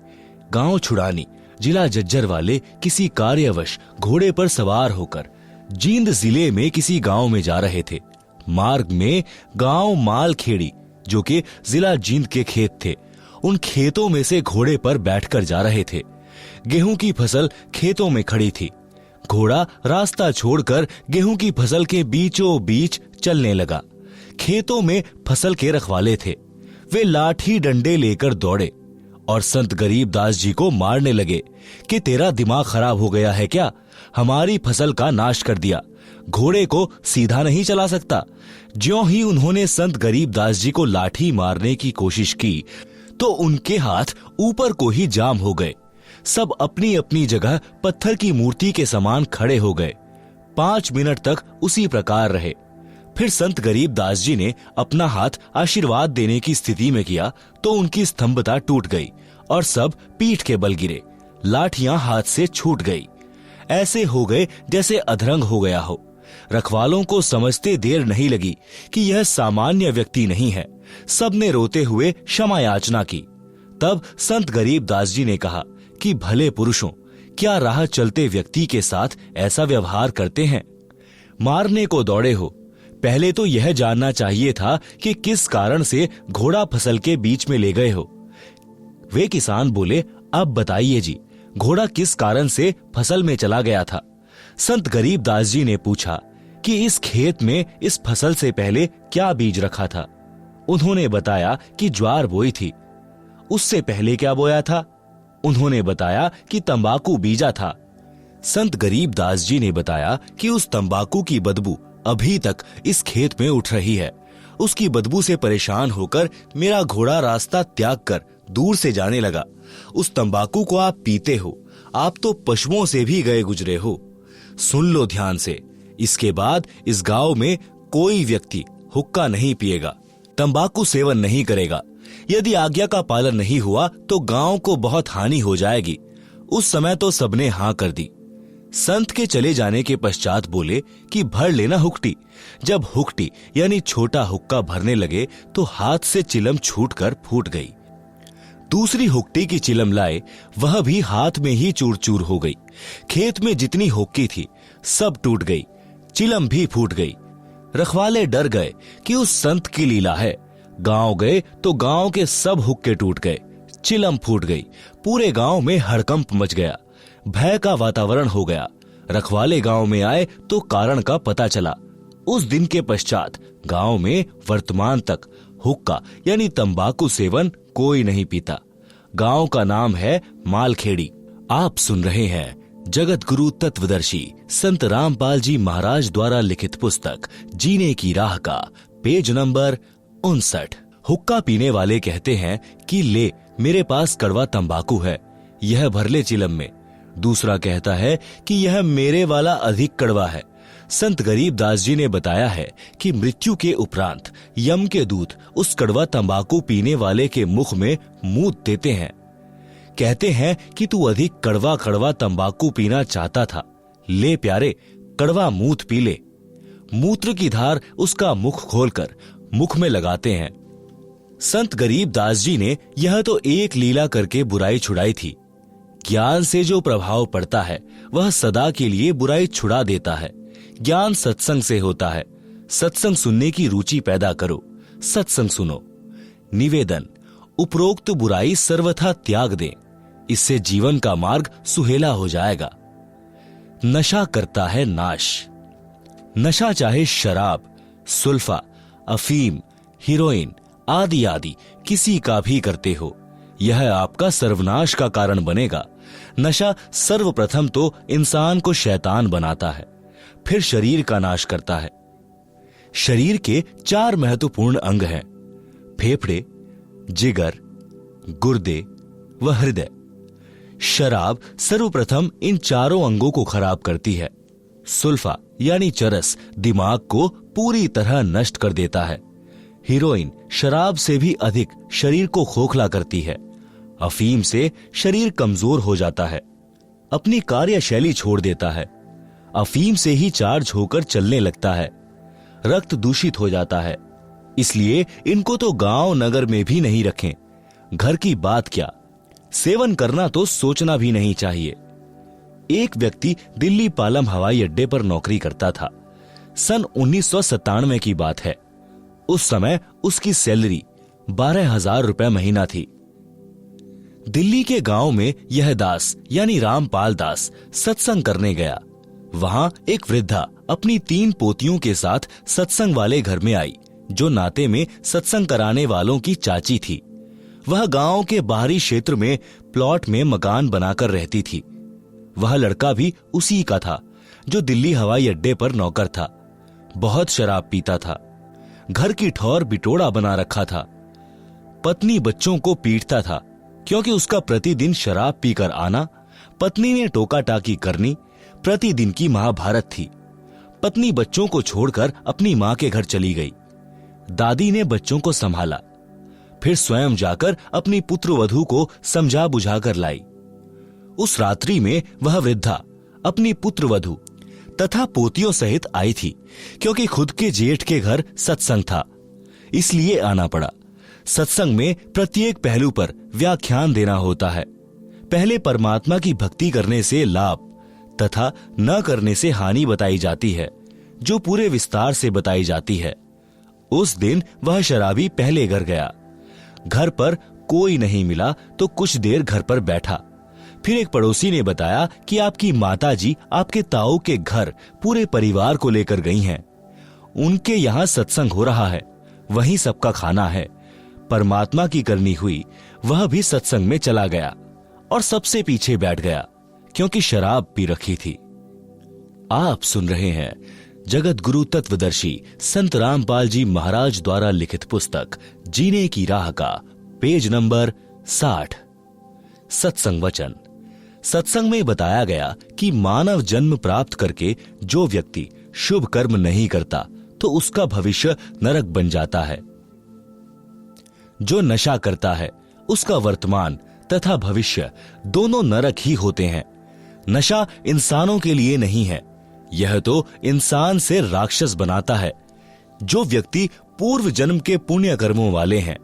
गांव छुड़ानी जिला जज्जर वाले किसी कार्यवश घोड़े पर सवार होकर जींद जिले में किसी गांव में जा रहे थे। मार्ग में गांव मालखेड़ी, जो कि जिला जींद के खेत थे, उन खेतों में से घोड़े पर बैठकर जा रहे थे। गेहूं की फसल खेतों में खड़ी थी। घोड़ा रास्ता छोड़कर गेहूं की फसल के बीचों बीच चलने लगा। खेतों में फसल के रखवाले थे, वे लाठी डंडे लेकर दौड़े और संत गरीबदास जी को मारने लगे कि तेरा दिमाग खराब हो गया है क्या, हमारी फसल का नाश कर दिया, घोड़े को सीधा नहीं चला सकता। ज्यों ही उन्होंने संत गरीबदास जी को लाठी मारने की कोशिश की तो उनके हाथ ऊपर को ही जाम हो गए। सब अपनी अपनी जगह पत्थर की मूर्ति के समान खड़े हो गए। 5 मिनट तक उसी प्रकार रहे। फिर संत गरीबदास जी ने अपना हाथ आशीर्वाद देने की स्थिति में किया तो उनकी स्तंभता टूट गई और सब पीठ के बल गिरे। लाठियां हाथ से छूट गई। ऐसे हो गए जैसे अधरंग हो गया हो। रखवालों को समझते देर नहीं लगी कि यह सामान्य व्यक्ति नहीं है। सबने रोते हुए क्षमा याचना की। तब संत गरीबदास जी ने कहा कि भले पुरुषों, क्या राह चलते व्यक्ति के साथ ऐसा व्यवहार करते हैं? मारने को दौड़े हो, पहले तो यह जानना चाहिए था कि किस कारण से घोड़ा फसल के बीच में ले गए हो। वे किसान बोले, अब बताइए जी, घोड़ा किस कारण से फसल में चला गया था? संत गरीबदास जी ने पूछा कि इस खेत में इस फसल से पहले क्या बीज रखा था? उन्होंने बताया कि ज्वार बोई थी। उससे पहले क्या बोया था? उन्होंने बताया कि तंबाकू बीजा था। संत गरीबदास जी ने बताया कि उस तंबाकू की बदबू अभी तक इस खेत में उठ रही है। उसकी बदबू से परेशान होकर मेरा घोड़ा रास्ता त्याग कर दूर से जाने लगा। उस तंबाकू को आप पीते हो, आप तो पशुओं से भी गए गुजरे हो। सुन लो ध्यान से, इसके बाद इस गांव में कोई व्यक्ति हुक्का नहीं पिएगा, तंबाकू सेवन नहीं करेगा। यदि आज्ञा का पालन नहीं हुआ तो गांव को बहुत हानि हो जाएगी। उस समय तो सबने हाँ कर दी। संत के चले जाने के पश्चात बोले कि भर लेना हुक्टी। जब हुक्टी यानी छोटा हुक्का भरने लगे तो हाथ से चिलम छूटकर फूट गई। दूसरी हुक्टी की चिलम लाए, वह भी हाथ में ही चूर चूर हो गई। खेत में जितनी हुक्की थी सब टूट गई, चिलम भी फूट गई। रखवाले डर गए कि उस संत की लीला है। गांव गए तो गांव के सब हुक्के टूट गए, चिलम फूट गई। पूरे गांव में हड़कंप मच गया, भय का वातावरण हो गया। रखवाले गांव में आए तो कारण का पता चला। उस दिन के पश्चात गांव में वर्तमान तक हुक्का यानी तंबाकू सेवन कोई नहीं पीता। गांव का नाम है मालखेड़ी। आप सुन रहे हैं जगत गुरु तत्वदर्शी संत रामपाल जी महाराज द्वारा लिखित पुस्तक जीने की राह का पेज नंबर 59। हुक्का पीने वाले कहते हैं कि ले मेरे पास कड़वा तंबाकू है, यह भर ले चिलम में। दूसरा कहता है कि यह मेरे वाला अधिक कड़वा है। संत गरीबदास जी ने बताया है कि मृत्यु के उपरांत यम के दूत उस कड़वा तंबाकू पीने वाले के मुख में मूत देते हैं। कहते हैं कि तू अधिक कड़वा कड़वा तंबाकू पीना चाहता था, ले प्यारे कड़वा मूत पी ले। मूत्र की धार उसका मुख खोलकर मुख में लगाते हैं। संत गरीबदास जी ने यह तो एक लीला करके बुराई छुड़ाई थी। ज्ञान से जो प्रभाव पड़ता है वह सदा के लिए बुराई छुड़ा देता है। ज्ञान सत्संग से होता है। सत्संग सुनने की रुचि पैदा करो, सत्संग सुनो। निवेदन, उपरोक्त बुराई सर्वथा त्याग दें, इससे जीवन का मार्ग सुहेला हो जाएगा। नशा करता है नाश। नशा चाहे शराब, सुल्फा, अफीम, हीरोइन आदि आदि किसी का भी करते हो, यह आपका सर्वनाश का कारण बनेगा। नशा सर्वप्रथम तो इंसान को शैतान बनाता है, फिर शरीर का नाश करता है। शरीर के 4 महत्वपूर्ण अंग हैं, फेफड़े, जिगर, गुर्दे व हृदय। शराब सर्वप्रथम इन चारों अंगों को खराब करती है। सुल्फा यानी चरस दिमाग को पूरी तरह नष्ट कर देता है। हीरोइन शराब से भी अधिक शरीर को खोखला करती है। अफीम से शरीर कमजोर हो जाता है, अपनी कार्यशैली छोड़ देता है। अफीम से ही चार्ज होकर चलने लगता है। रक्त दूषित हो जाता है। इसलिए इनको तो गांव नगर में भी नहीं रखें। घर की बात क्या, सेवन करना तो सोचना भी नहीं चाहिए। एक व्यक्ति दिल्ली पालम हवाई अड्डे पर नौकरी करता था। सन 1997 की बात है। उस समय उसकी सैलरी 12,000 रुपए महीना थी। दिल्ली के गांव में यह दास यानी रामपाल दास सत्संग करने गया। वहां एक वृद्धा अपनी 3 पोतियों के साथ सत्संग वाले घर में आई, जो नाते में सत्संग कराने वालों की चाची थी। वह गांव के बाहरी क्षेत्र में प्लॉट में मकान बनाकर रहती थी। वह लड़का भी उसी का था जो दिल्ली हवाई अड्डे पर नौकर था। बहुत शराब पीता था, घर की ठौर बिटोड़ा बना रखा था। पत्नी बच्चों को पीटता था क्योंकि उसका प्रतिदिन शराब पीकर आना, पत्नी ने टोका टाकी करनी प्रतिदिन की महाभारत थी। पत्नी बच्चों को छोड़कर अपनी मां के घर चली गई। दादी ने बच्चों को संभाला, फिर स्वयं जाकर अपनी पुत्रवधू को समझा बुझाकर लाई। उस रात्रि में वह वृद्धा अपनी पुत्रवधू तथा पोतियों सहित आई थी। क्योंकि खुद के जेठ के घर सत्संग था, इसलिए आना पड़ा। सत्संग में प्रत्येक पहलू पर व्याख्यान देना होता है। पहले परमात्मा की भक्ति करने से लाभ तथा न करने से हानि बताई जाती है, जो पूरे विस्तार से बताई जाती है। उस दिन वह शराबी पहले घर गया। घर पर कोई नहीं मिला तो कुछ देर घर पर बैठा। फिर एक पड़ोसी ने बताया कि आपकी माताजी आपके ताऊ के घर पूरे परिवार को लेकर गई हैं। उनके यहाँ सत्संग हो रहा है, वहीं सबका खाना है। परमात्मा की करनी हुई, वह भी सत्संग में चला गया और सबसे पीछे बैठ गया क्योंकि शराब पी रखी थी। आप सुन रहे हैं जगत गुरु तत्वदर्शी संत रामपाल जी महाराज द्वारा लिखित पुस्तक जीने की राह का पेज नंबर 60। सत्संग वचन। सत्संग में बताया गया कि मानव जन्म प्राप्त करके जो व्यक्ति शुभ कर्म नहीं करता तो उसका भविष्य नरक बन जाता है। जो नशा करता है उसका वर्तमान तथा भविष्य दोनों नरक ही होते हैं। नशा इंसानों के लिए नहीं है, यह तो इंसान से राक्षस बनाता है। जो व्यक्ति पूर्व जन्म के पुण्य कर्मों वाले हैं,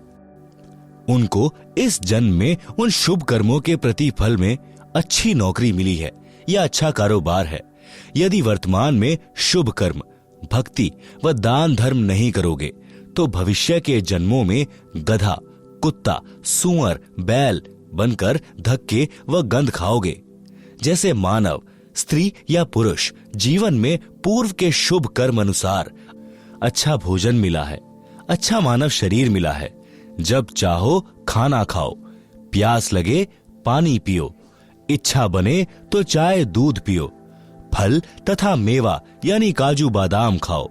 उनको इस जन्म में उन शुभ कर्मों के प्रतिफल में अच्छी नौकरी मिली है या अच्छा कारोबार है। यदि वर्तमान में शुभ कर्म, भक्ति व दान धर्म नहीं करोगे तो भविष्य के जन्मों में गधा, कुत्ता, सूअर, बैल बनकर धक्के व गंध खाओगे। जैसे मानव, स्त्री या पुरुष जीवन में पूर्व के शुभ कर्म अनुसार अच्छा भोजन मिला है, अच्छा मानव शरीर मिला है। जब चाहो खाना खाओ, प्यास लगे पानी पियो, इच्छा बने तो चाय दूध पियो, फल तथा मेवा यानी काजू बादाम खाओ।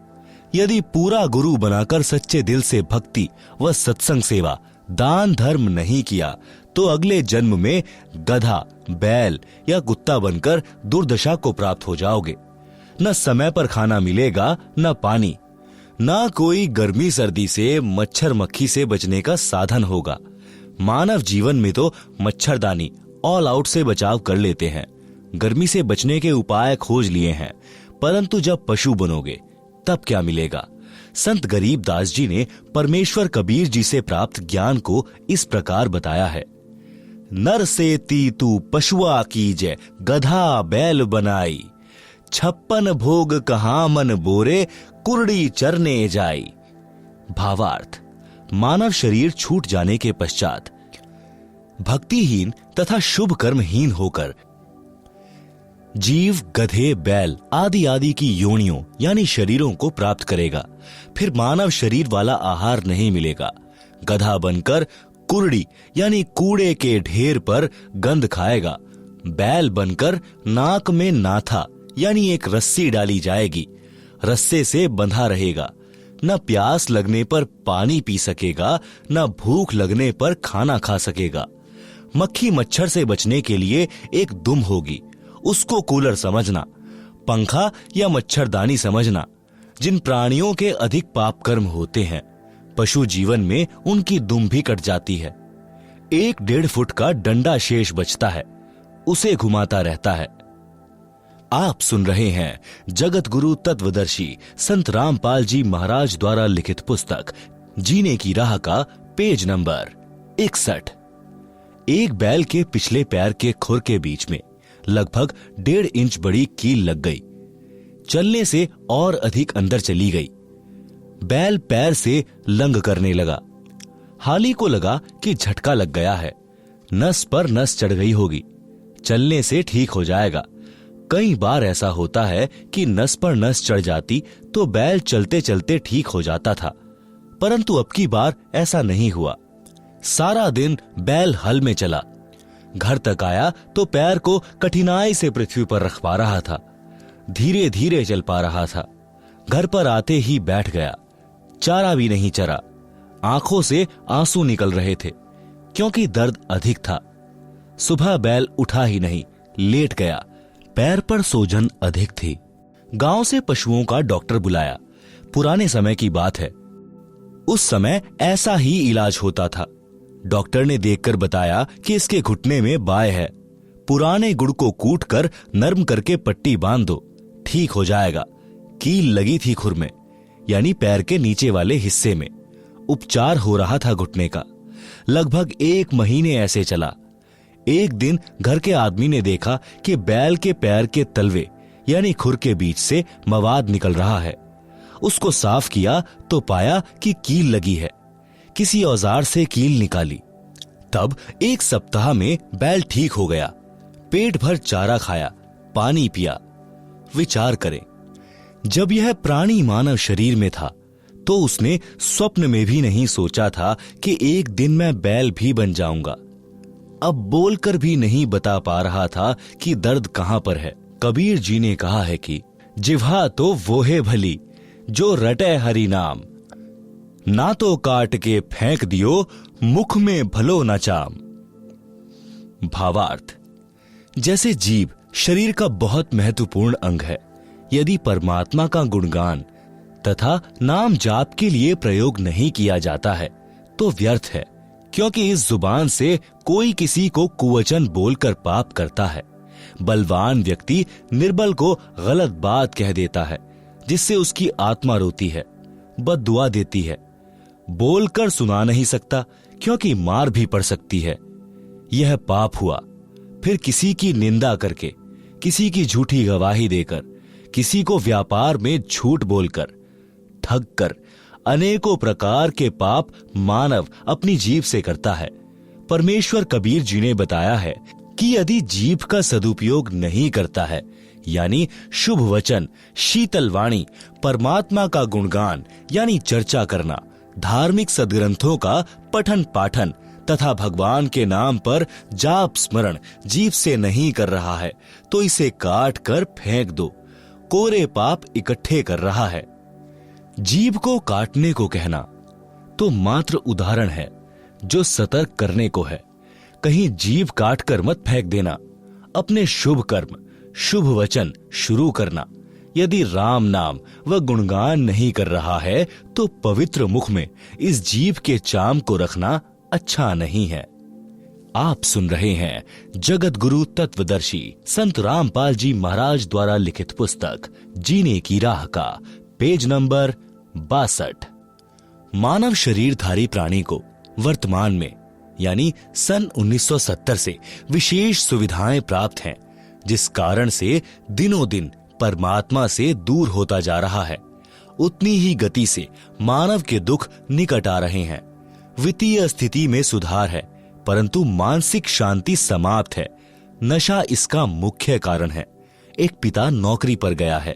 यदि पूरा गुरु बनाकर सच्चे दिल से भक्ति व सत्संग सेवा दान धर्म नहीं किया तो अगले जन्म में गधा, बैल या कुत्ता बनकर दुर्दशा को प्राप्त हो जाओगे। न समय पर खाना मिलेगा, न पानी, न कोई गर्मी सर्दी से मच्छर मक्खी से बचने का साधन होगा। मानव जीवन में तो मच्छरदानी ऑल आउट से बचाव कर लेते हैं, गर्मी से बचने के उपाय खोज लिए हैं, परंतु जब पशु बनोगे तब क्या मिलेगा। संत गरीबदास जी ने परमेश्वर कबीर जी से प्राप्त ज्ञान को इस प्रकार बताया है। नर से तू पशुआ कीजे, गधा बैल बनाई, 56 भोग कहाँ मन बोरे, कुर्डी चरने जाई। भावार्थ, मानव शरीर छूट जाने के पश्चात भक्तिहीन तथा शुभ कर्महीन होकर जीव गधे, बैल आदि आदि की योनियों यानी शरीरों को प्राप्त करेगा। फिर मानव शरीर वाला आहार नहीं मिलेगा। गधा बनकर कुर्डी यानी कूड़े के ढेर पर गंध खाएगा। बैल बनकर नाक में नाथा यानी एक रस्सी डाली जाएगी, रस्से से बंधा रहेगा। न प्यास लगने पर पानी पी सकेगा, न भूख लगने पर खाना खा सकेगा। मक्खी मच्छर से बचने के लिए एक दुम होगी, उसको कूलर समझना, पंखा या मच्छरदानी समझना। जिन प्राणियों के अधिक पाप कर्म होते हैं, पशु जीवन में उनकी दुम भी कट जाती है। 1-1.5 फुट का डंडा शेष बचता है, उसे घुमाता रहता है। आप सुन रहे हैं जगत गुरु तत्वदर्शी संत रामपाल जी महाराज द्वारा लिखित पुस्तक जीने की राह का पेज नंबर 61। एक बैल के पिछले पैर के खुर के बीच में लगभग 1.5 इंच बड़ी कील लग गई। चलने से और अधिक अंदर चली गई। बैल पैर से लंग करने लगा। हाली को लगा कि झटका लग गया है, नस पर नस चढ़ गई होगी, चलने से ठीक हो जाएगा। कई बार ऐसा होता है कि नस पर नस चढ़ जाती तो बैल चलते चलते ठीक हो जाता था, परंतु अब की बार ऐसा नहीं हुआ। सारा दिन बैल हल में चला, घर तक आया तो पैर को कठिनाई से पृथ्वी पर रख पा रहा था, धीरे धीरे चल पा रहा था। घर पर आते ही बैठ गया, चारा भी नहीं चरा, आंखों से आंसू निकल रहे थे क्योंकि दर्द अधिक था। सुबह बैल उठा ही नहीं, लेट गया, पैर पर सूजन अधिक थी। गांव से पशुओं का डॉक्टर बुलाया। पुराने समय की बात है, उस समय ऐसा ही इलाज होता था। डॉक्टर ने देखकर बताया कि इसके घुटने में बाय है, पुराने गुड़ को कूटकर नरम करके पट्टी बांध दो, ठीक हो जाएगा। कील लगी थी खुर में यानी पैर के नीचे वाले हिस्से में। उपचार हो रहा था घुटने का। लगभग 1 महीने ऐसे चला। एक दिन घर के आदमी ने देखा कि बैल के पैर के तलवे यानी खुर के बीच से मवाद निकल रहा है। उसको साफ किया तो पाया कि कील लगी है। किसी औजार से कील निकाली। तब 1 सप्ताह में बैल ठीक हो गया। पेट भर चारा खाया, पानी पिया। विचार करें, जब यह प्राणी मानव शरीर में था तो उसने स्वप्न में भी नहीं सोचा था कि एक दिन मैं बैल भी बन जाऊंगा। अब बोलकर भी नहीं बता पा रहा था कि दर्द कहां पर है। कबीर जी ने कहा है कि जिह्वा तो वो है भली जो रटे हरि नाम, ना तो काट के फेंक दियो मुख में भलो न चाम। भावार्थ, जैसे जीभ शरीर का बहुत महत्वपूर्ण अंग है, यदि परमात्मा का गुणगान तथा नाम जाप के लिए प्रयोग नहीं किया जाता है तो व्यर्थ है, क्योंकि इस जुबान से कोई किसी को कुवचन बोलकर पाप करता है। बलवान व्यक्ति निर्बल को गलत बात कह देता है, जिससे उसकी आत्मा रोती है, बद्दुआ देती है। बोलकर सुना नहीं सकता क्योंकि मार भी पड़ सकती है। यह पाप हुआ। फिर किसी की निंदा करके, किसी की झूठी गवाही देकर, किसी को व्यापार में झूठ बोलकर, ठग कर अनेकों प्रकार के पाप मानव अपनी जीभ से करता है। परमेश्वर कबीर जी ने बताया है कि यदि जीभ का सदुपयोग नहीं करता है, यानी शुभ वचन, शीतल वाणी, परमात्मा का गुणगान यानी चर्चा करना, धार्मिक सदग्रंथों का पठन पाठन तथा भगवान के नाम पर जाप स्मरण जीभ से नहीं कर रहा है तो इसे काट कर फेंक दो, कोरे पाप इकट्ठे कर रहा है। जीभ को काटने को कहना तो मात्र उदाहरण है जो सतर्क करने को है। कहीं जीभ काट कर मत फेंक देना। अपने शुभ कर्म, शुभ वचन शुरू करना। यदि राम नाम व गुणगान नहीं कर रहा है तो पवित्र मुख में इस जीभ के चाम को रखना अच्छा नहीं है। आप सुन रहे हैं जगत गुरु तत्वदर्शी संत रामपाल जी महाराज द्वारा लिखित पुस्तक जीने की राह का पेज नंबर 62। मानव शरीरधारी प्राणी को वर्तमान में यानी सन 1970 से विशेष सुविधाएं प्राप्त हैं, जिस कारण से दिनों दिन परमात्मा से दूर होता जा रहा है। उतनी ही गति से मानव के दुख निकट आ रहे हैं। वित्तीय स्थिति में सुधार है, परंतु मानसिक शांति समाप्त है। नशा इसका मुख्य कारण है। एक पिता नौकरी पर गया है।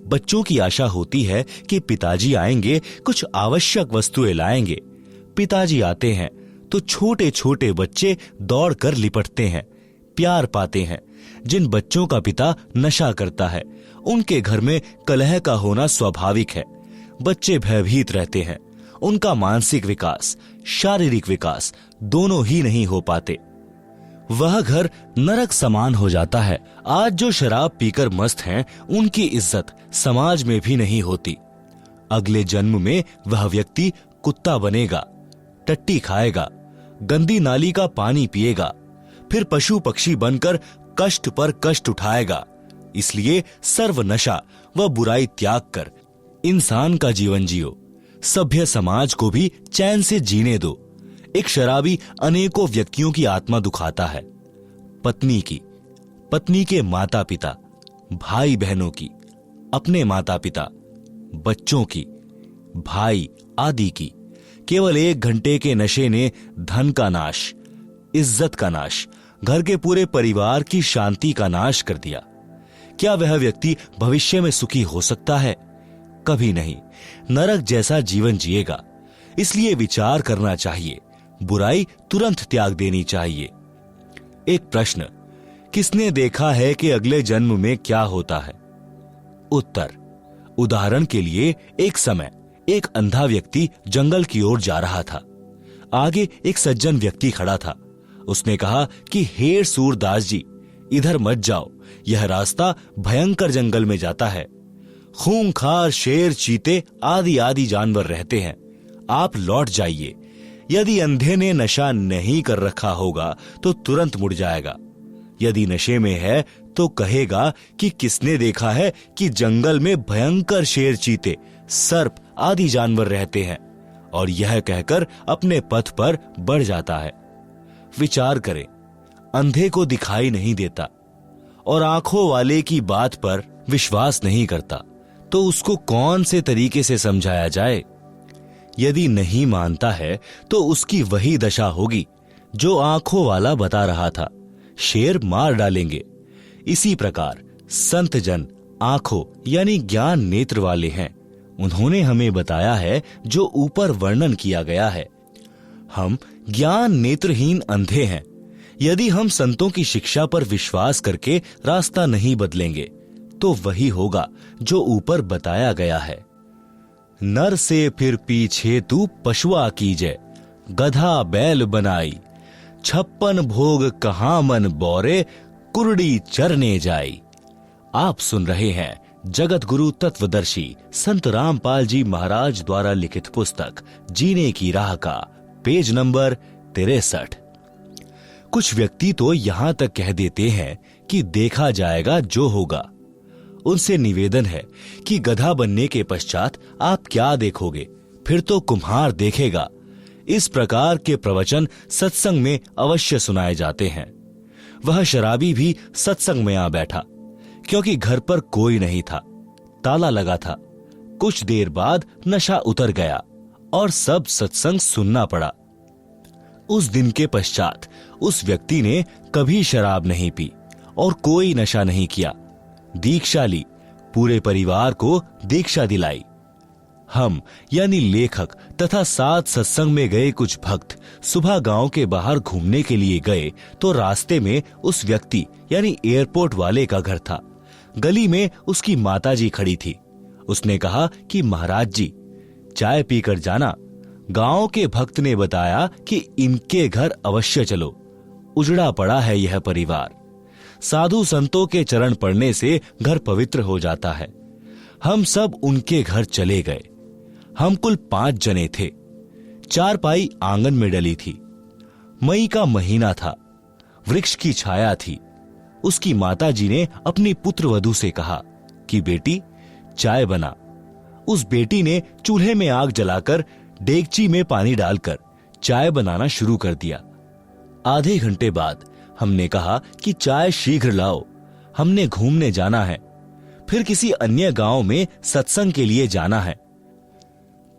बच्चों की आशा होती है कि पिताजी आएंगे, कुछ आवश्यक वस्तुएं लाएंगे। पिताजी आते हैं तो छोटे छोटे बच्चे दौड़कर लिपटते हैं, प्यार पाते हैं। जिन बच्चों का पिता नशा करता है उनके घर में कलह का होना स्वाभाविक है। बच्चे भयभीत रहते हैं। उनका मानसिक विकास, शारीरिक विकास दोनों ही नहीं हो पाते। वह घर नरक समान हो जाता है। आज जो शराब पीकर मस्त हैं, उनकी इज्जत समाज में भी नहीं होती। अगले जन्म में वह व्यक्ति कुत्ता बनेगा, टट्टी खाएगा, गंदी नाली का पानी पिएगा, फिर पशु पक्षी बनकर कष्ट पर कष्ट उठाएगा। इसलिए सर्व नशा व बुराई त्याग कर इंसान का जीवन जियो। सभ्य समाज को भी चैन से जीने दो। एक शराबी अनेकों व्यक्तियों की आत्मा दुखाता है। पत्नी की, पत्नी के माता पिता, भाई बहनों की, अपने माता पिता, बच्चों की, भाई आदि की। केवल 1 घंटे के नशे ने धन का नाश, इज्जत का नाश, घर के पूरे परिवार की शांति का नाश कर दिया। क्या वह व्यक्ति भविष्य में सुखी हो सकता है? कभी नहीं। नरक जैसा जीवन जिएगा। इसलिए विचार करना चाहिए, बुराई तुरंत त्याग देनी चाहिए। एक प्रश्न, किसने देखा है कि अगले जन्म में क्या होता है? उत्तर, उदाहरण के लिए एक समय एक अंधा व्यक्ति जंगल की ओर जा रहा था। आगे एक सज्जन व्यक्ति खड़ा था। उसने कहा कि हे सूरदास जी, इधर मत जाओ, यह रास्ता भयंकर जंगल में जाता है। खूंखार शेर, चीते आदि आदि जानवर रहते हैं। आप लौट जाइए। यदि अंधे ने नशा नहीं कर रखा होगा तो तुरंत मुड़ जाएगा। यदि नशे में है तो कहेगा कि किसने देखा है कि जंगल में भयंकर शेर, चीते, सर्प आदि जानवर रहते हैं, और यह कहकर अपने पथ पर बढ़ जाता है। विचार करें, अंधे को दिखाई नहीं देता और आंखों वाले की बात पर विश्वास नहीं करता, तो उसको कौन से तरीके से समझाया जाए? यदि नहीं मानता है तो उसकी वही दशा होगी जो आंखों वाला बता रहा था, शेर मार डालेंगे। इसी प्रकार संत जन आंखों यानी ज्ञान नेत्र वाले हैं। उन्होंने हमें बताया है जो ऊपर वर्णन किया गया है। हम ज्ञान नेत्रहीन अंधे हैं। यदि हम संतों की शिक्षा पर विश्वास करके रास्ता नहीं बदलेंगे तो वही होगा जो ऊपर बताया गया है। नर से फिर पीछे तू पशुआ कीजे, गधा बैल बनाई, 56 भोग कहाँ मन बोरे, कुरड़ी चरने जाई। आप सुन रहे हैं जगत गुरु तत्वदर्शी संत रामपाल जी महाराज द्वारा लिखित पुस्तक जीने की राह का पेज नंबर 63। कुछ व्यक्ति तो यहां तक कह देते हैं कि देखा जाएगा जो होगा। उनसे निवेदन है कि गधा बनने के पश्चात आप क्या देखोगे, फिर तो कुम्हार देखेगा। इस प्रकार के प्रवचन सत्संग में अवश्य सुनाए जाते हैं। वह शराबी भी सत्संग में आ बैठा, क्योंकि घर पर कोई नहीं था, ताला लगा था। कुछ देर बाद नशा उतर गया और सब सत्संग सुनना पड़ा। उस दिन के पश्चात उस व्यक्ति ने कभी शराब नहीं पी और कोई नशा नहीं किया। दीक्षा ली, पूरे परिवार को दीक्षा दिलाई। हम यानी लेखक तथा साथ सत्संग में गए कुछ भक्त सुबह गांव के बाहर घूमने के लिए गए तो रास्ते में उस व्यक्ति यानी एयरपोर्ट वाले का घर था। गली में उसकी माताजी खड़ी थी। उसने कहा कि महाराज जी चाय पीकर जाना। गांव के भक्त ने बताया कि इनके घर अवश्य चलो, उजड़ा पड़ा है यह परिवार। साधु संतों के चरण पड़ने से घर पवित्र हो जाता है। हम सब उनके घर चले गए। हम कुल 5 जने थे। चारपाई आंगन में डली थी। मई का महीना था। वृक्ष की छाया थी। उसकी माताजी ने अपनी पुत्र वधू से कहा कि बेटी चाय बना। उस बेटी ने चूल्हे में आग जलाकर डेगची में पानी डालकर चाय बनाना शुरू कर दिया। आधे घंटे बाद हमने कहा कि चाय शीघ्र लाओ, हमने घूमने जाना है, फिर किसी अन्य गांव में सत्संग के लिए जाना है।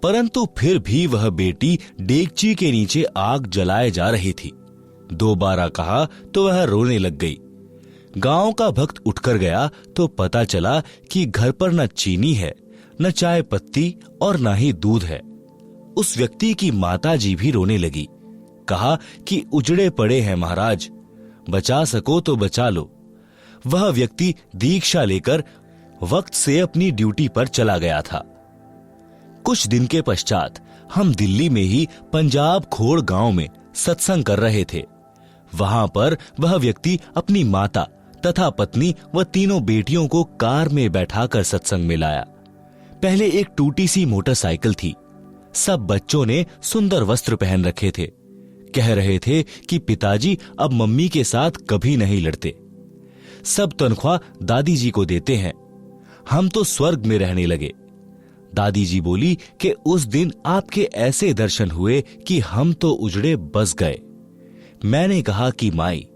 परंतु फिर भी वह बेटी डेगची के नीचे आग जलाए जा रही थी। 2 बार कहा तो वह रोने लग गई। गांव का भक्त उठकर गया तो पता चला कि घर पर न चीनी है, न चाय पत्ती और न ही दूध है। उस व्यक्ति की माताजी भी रोने लगी। कहा कि उजड़े पड़े हैं महाराज, बचा सको तो बचा लो। वह व्यक्ति दीक्षा लेकर वक्त से अपनी ड्यूटी पर चला गया था। कुछ दिन के पश्चात हम दिल्ली में ही पंजाब खोड़ गांव में सत्संग कर रहे थे। वहां पर वह व्यक्ति अपनी माता तथा पत्नी व 3 बेटियों को कार में बैठाकर सत्संग में लाया। पहले एक टूटी सी मोटरसाइकिल थी। सब बच्चों ने सुंदर वस्त्र पहन रखे थे। कह रहे थे कि पिताजी अब मम्मी के साथ कभी नहीं लड़ते। सब तनख्वाह दादी जी को देते हैं। हम तो स्वर्ग में रहने लगे। दादी जी बोली कि उस दिन आपके ऐसे दर्शन हुए कि हम तो उजड़े बस गए। मैंने कहा कि माई,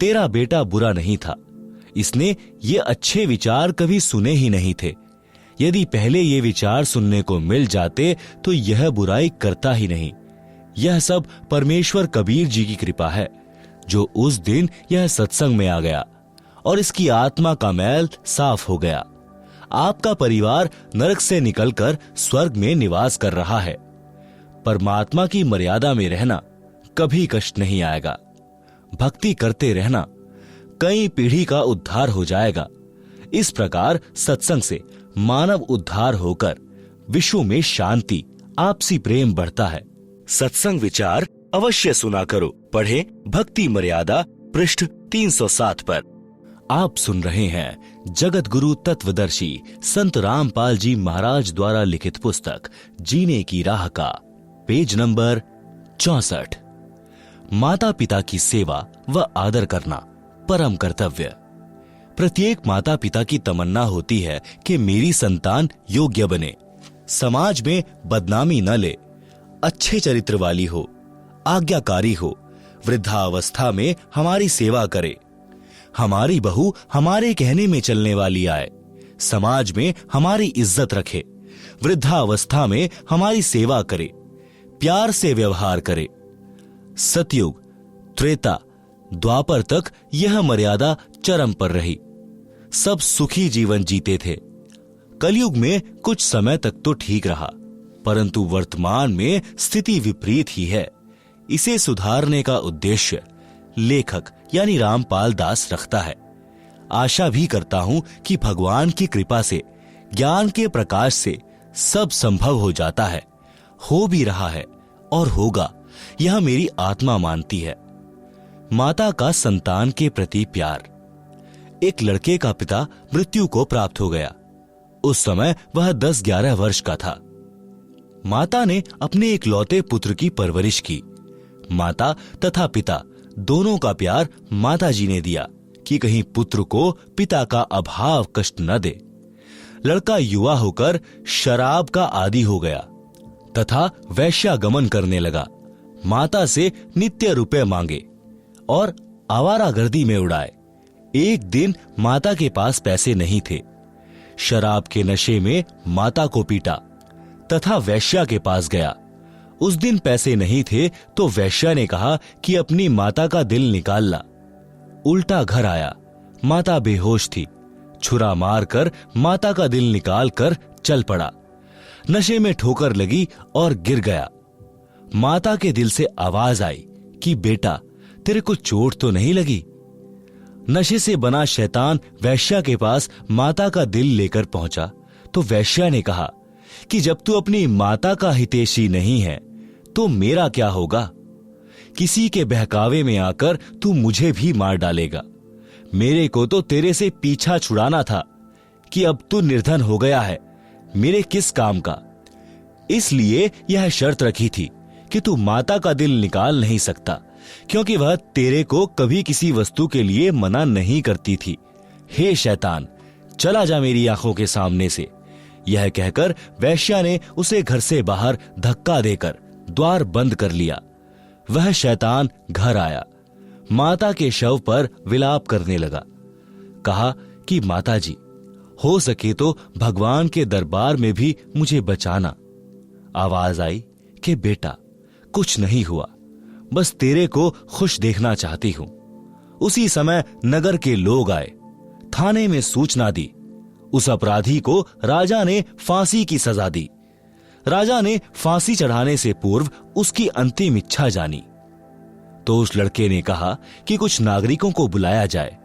तेरा बेटा बुरा नहीं था। इसने ये अच्छे विचार कभी सुने ही नहीं थे। यदि पहले ये विचार सुनने को मिल जाते तो यह बुराई करता ही नहीं। यह सब परमेश्वर कबीर जी की कृपा है जो उस दिन यह सत्संग में आ गया और इसकी आत्मा का मैल साफ हो गया। आपका परिवार नरक से निकलकर स्वर्ग में निवास कर रहा है। परमात्मा की मर्यादा में रहना कभी कष्ट नहीं आएगा। भक्ति करते रहना, कई पीढ़ी का उद्धार हो जाएगा। इस प्रकार सत्संग से मानव उद्धार होकर विश्व में शांति, आपसी प्रेम बढ़ता है। सत्संग विचार अवश्य सुना करो। पढ़े भक्ति मर्यादा पृष्ठ 307 पर। आप सुन रहे हैं जगत गुरु तत्वदर्शी संत रामपाल जी महाराज द्वारा लिखित पुस्तक जीने की राह का पेज नंबर 64। माता पिता की सेवा व आदर करना परम कर्तव्य। प्रत्येक माता पिता की तमन्ना होती है कि मेरी संतान योग्य बने, समाज में बदनामी न ले, अच्छे चरित्र वाली हो, आज्ञाकारी हो, वृद्धावस्था में हमारी सेवा करे, हमारी बहू हमारे कहने में चलने वाली आए, समाज में हमारी इज्जत रखे, वृद्धावस्था में हमारी सेवा करे, प्यार से व्यवहार करे। सतयुग, त्रेता, द्वापर तक यह मर्यादा चरम पर रही। सब सुखी जीवन जीते थे। कलयुग में कुछ समय तक तो ठीक रहा, परंतु वर्तमान में स्थिति विपरीत ही है। इसे सुधारने का उद्देश्य लेखक यानी रामपाल दास रखता है। आशा भी करता हूं कि भगवान की कृपा से, ज्ञान के प्रकाश से सब संभव हो जाता है, हो भी रहा है और होगा, यह मेरी आत्मा मानती है। माता का संतान के प्रति प्यार। एक लड़के का पिता मृत्यु को प्राप्त हो गया। उस समय वह 10-11 वर्ष का था। माता ने अपने एक लौते पुत्र की परवरिश की। माता तथा पिता दोनों का प्यार माताजी ने दिया कि कहीं पुत्र को पिता का अभाव कष्ट न दे। लड़का युवा होकर शराब का आदी हो गया तथा वैश्यागमन करने लगा। माता से नित्य रुपए मांगे और आवारागर्दी में उड़ाए। एक दिन माता के पास पैसे नहीं थे। शराब के नशे में माता को पीटा तथा वैश्या के पास गया। उस दिन पैसे नहीं थे तो वैश्या ने कहा कि अपनी माता का दिल निकाल ला। उल्टा घर आया, माता बेहोश थी। छुरा मारकर माता का दिल निकाल कर चल पड़ा। नशे में ठोकर लगी और गिर गया। माता के दिल से आवाज आई कि बेटा, तेरे को चोट तो नहीं लगी? नशे से बना शैतान वैश्या के पास माता का दिल लेकर पहुंचा तो वैश्या ने कहा कि जब तू अपनी माता का हितैषी नहीं है तो मेरा क्या होगा? किसी के बहकावे में आकर तू मुझे भी मार डालेगा। मेरे को तो तेरे से पीछा छुड़ाना था कि अब तू निर्धन हो गया है, मेरे किस काम का? इसलिए यह शर्त रखी थी कि तू माता का दिल निकाल नहीं सकता, क्योंकि वह तेरे को कभी किसी वस्तु के लिए मना नहीं करती थी। हे शैतान, चला जा मेरी आंखों के सामने से। यह कहकर वैश्या ने उसे घर से बाहर धक्का देकर द्वार बंद कर लिया। वह शैतान घर आया, माता के शव पर विलाप करने लगा। कहा कि माता जी, हो सके तो भगवान के दरबार में भी मुझे बचाना। आवाज आई कि बेटा, कुछ नहीं हुआ, बस तेरे को खुश देखना चाहती हूं। उसी समय नगर के लोग आए, थाने में सूचना दी। उस अपराधी को राजा ने फांसी की सजा दी। राजा ने फांसी चढ़ाने से पूर्व उसकी अंतिम इच्छा जानी। तो उस लड़के ने कहा कि कुछ नागरिकों को बुलाया जाए,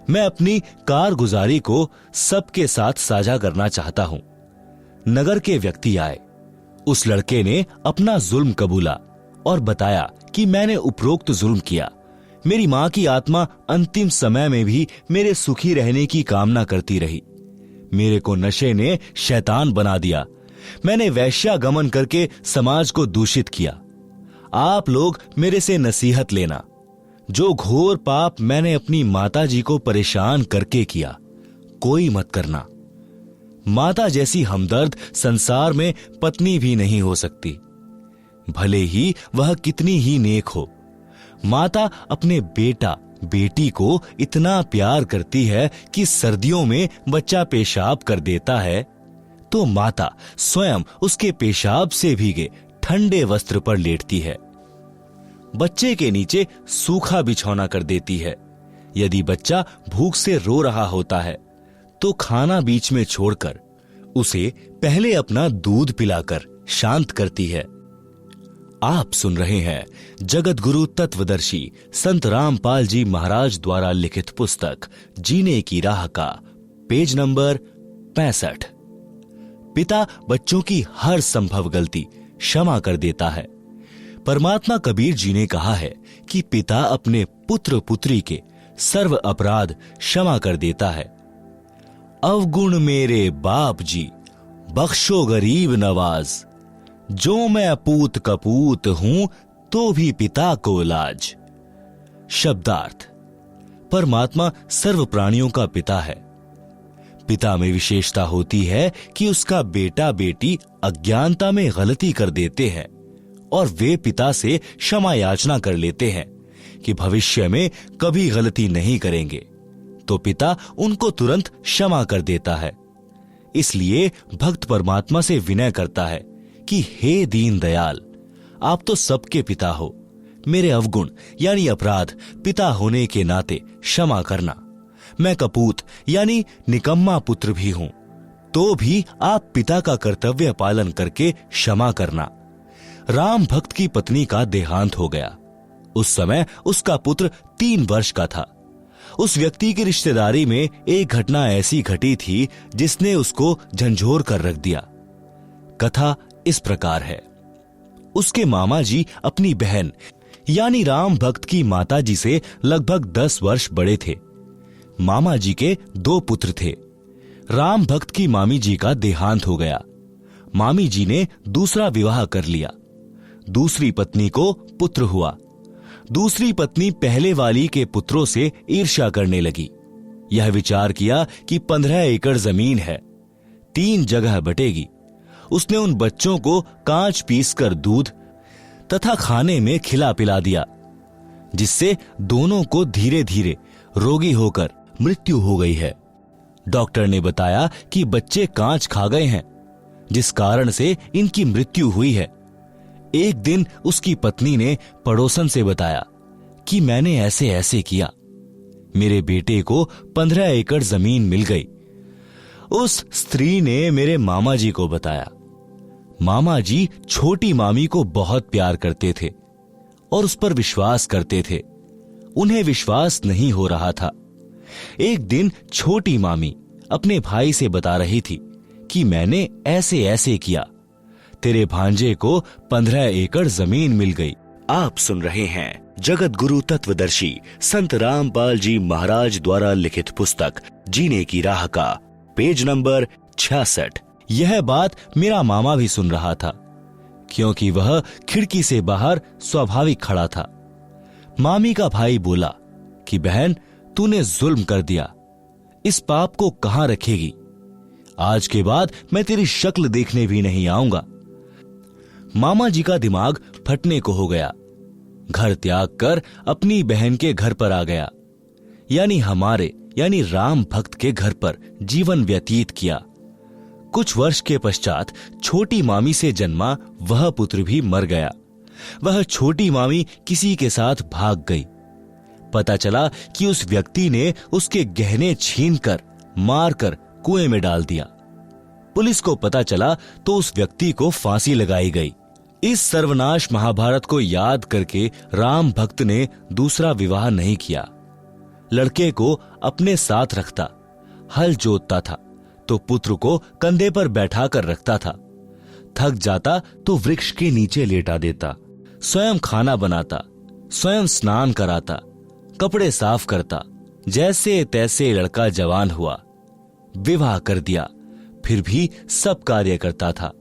मैं अपनी कारगुजारी को सबके साथ साझा करना चाहता हूं। नगर के व्यक्ति आए। उस लड़के ने अपना जुल्म कबूला और बताया कि मैंने उपरोक्त जुल्म किया। मेरी मां की आत्मा अंतिम समय में भी मेरे सुखी रहने की कामना करती रही। मेरे को नशे ने शैतान बना दिया। मैंने वैश्यागमन करके समाज को दूषित किया। आप लोग मेरे से नसीहत लेना। जो घोर पाप मैंने अपनी माता जी को परेशान करके किया, कोई मत करना। माता जैसी हमदर्द संसार में पत्नी भी नहीं हो सकती, भले ही वह कितनी ही नेक हो। माता अपने बेटा बेटी को इतना प्यार करती है कि सर्दियों में बच्चा पेशाब कर देता है तो माता स्वयं उसके पेशाब से भीगे ठंडे वस्त्र पर लेटती है। बच्चे के नीचे सूखा बिछौना कर देती है। यदि बच्चा भूख से रो रहा होता है तो खाना बीच में छोड़कर उसे पहले अपना दूध पिलाकर शांत करती है। आप सुन रहे हैं जगत गुरु तत्वदर्शी संत रामपाल जी महाराज द्वारा लिखित पुस्तक जीने की राह का पेज नंबर 65। पिता बच्चों की हर संभव गलती क्षमा कर देता है। परमात्मा कबीर जी ने कहा है कि पिता अपने पुत्र पुत्री के सर्व अपराध क्षमा कर देता है। अवगुण मेरे बाप जी, बख्शो गरीब नवाज, जो मैं पूत कपूत हूं तो भी पिता को लाज। शब्दार्थ: परमात्मा सर्व प्राणियों का पिता है। पिता में विशेषता होती है कि उसका बेटा बेटी अज्ञानता में गलती कर देते हैं और वे पिता से क्षमा याचना कर लेते हैं कि भविष्य में कभी गलती नहीं करेंगे, तो पिता उनको तुरंत क्षमा कर देता है। इसलिए भक्त परमात्मा से विनय करता है कि हे दीन दयाल, आप तो सबके पिता हो, मेरे अवगुण यानी अपराध पिता होने के नाते क्षमा करना। मैं कपूत यानी निकम्मा पुत्र भी हूं, तो भी आप पिता का कर्तव्य पालन करके क्षमा करना। राम भक्त की पत्नी का देहांत हो गया। उस समय उसका पुत्र 3 वर्ष का था। उस व्यक्ति की रिश्तेदारी में एक घटना ऐसी घटी थी जिसने उसको झंझोर कर रख दिया। कथा इस प्रकार है। उसके मामा जी अपनी बहन यानी राम भक्त की माता जी से लगभग 10 वर्ष बड़े थे। मामा जी के 2 पुत्र थे। राम भक्त की मामी जी का देहांत हो गया। मामी जी ने दूसरा विवाह कर लिया। दूसरी पत्नी को पुत्र हुआ। दूसरी पत्नी पहले वाली के पुत्रों से ईर्ष्या करने लगी। यह विचार किया कि 15 एकड़ जमीन है, 3 जगह बटेगी। उसने उन बच्चों को कांच पीसकर दूध तथा खाने में खिला पिला दिया, जिससे दोनों को धीरे धीरे रोगी होकर मृत्यु हो गई है। डॉक्टर ने बताया कि बच्चे कांच खा गए हैं, जिस कारण से इनकी मृत्यु हुई है। एक दिन उसकी पत्नी ने पड़ोसन से बताया कि मैंने ऐसे ऐसे किया, मेरे बेटे को 15 एकड़ जमीन मिल गई। उस स्त्री ने मेरे मामा जी को बताया। मामा जी छोटी मामी को बहुत प्यार करते थे और उस पर विश्वास करते थे। उन्हें विश्वास नहीं हो रहा था। एक दिन छोटी मामी अपने भाई से बता रही थी कि मैंने ऐसे ऐसे किया, तेरे भांजे को 15 एकड़ जमीन मिल गई। आप सुन रहे हैं जगत गुरु तत्वदर्शी संत रामपाल जी महाराज द्वारा लिखित पुस्तक जीने की राह का पेज नंबर 66। यह बात मेरा मामा भी सुन रहा था, क्योंकि वह खिड़की से बाहर स्वाभाविक खड़ा था। मामी का भाई बोला कि बहन, तूने जुल्म कर दिया, इस पाप को कहां रखेगी? आज के बाद मैं तेरी शक्ल देखने भी नहीं आऊंगा। मामा जी का दिमाग फटने को हो गया। घर त्याग कर अपनी बहन के घर पर आ गया, यानी हमारे यानी राम भक्त के घर पर जीवन व्यतीत किया। कुछ वर्ष के पश्चात छोटी मामी से जन्मा वह पुत्र भी मर गया। वह छोटी मामी किसी के साथ भाग गई। पता चला कि उस व्यक्ति ने उसके गहने छीनकर मारकर कुएं में डाल दिया। पुलिस को पता चला तो उस व्यक्ति को फांसी लगाई गई। इस सर्वनाश महाभारत को याद करके राम भक्त ने दूसरा विवाह नहीं किया। लड़के को अपने साथ रखता, हल जोतता था तो पुत्र को कंधे पर बैठा कर रखता था। थक जाता तो वृक्ष के नीचे लेटा देता, स्वयं खाना बनाता, स्वयं स्नान कराता, कपड़े साफ करता। जैसे तैसे लड़का जवान हुआ, विवाह कर दिया, फिर भी सब कार्य करता था।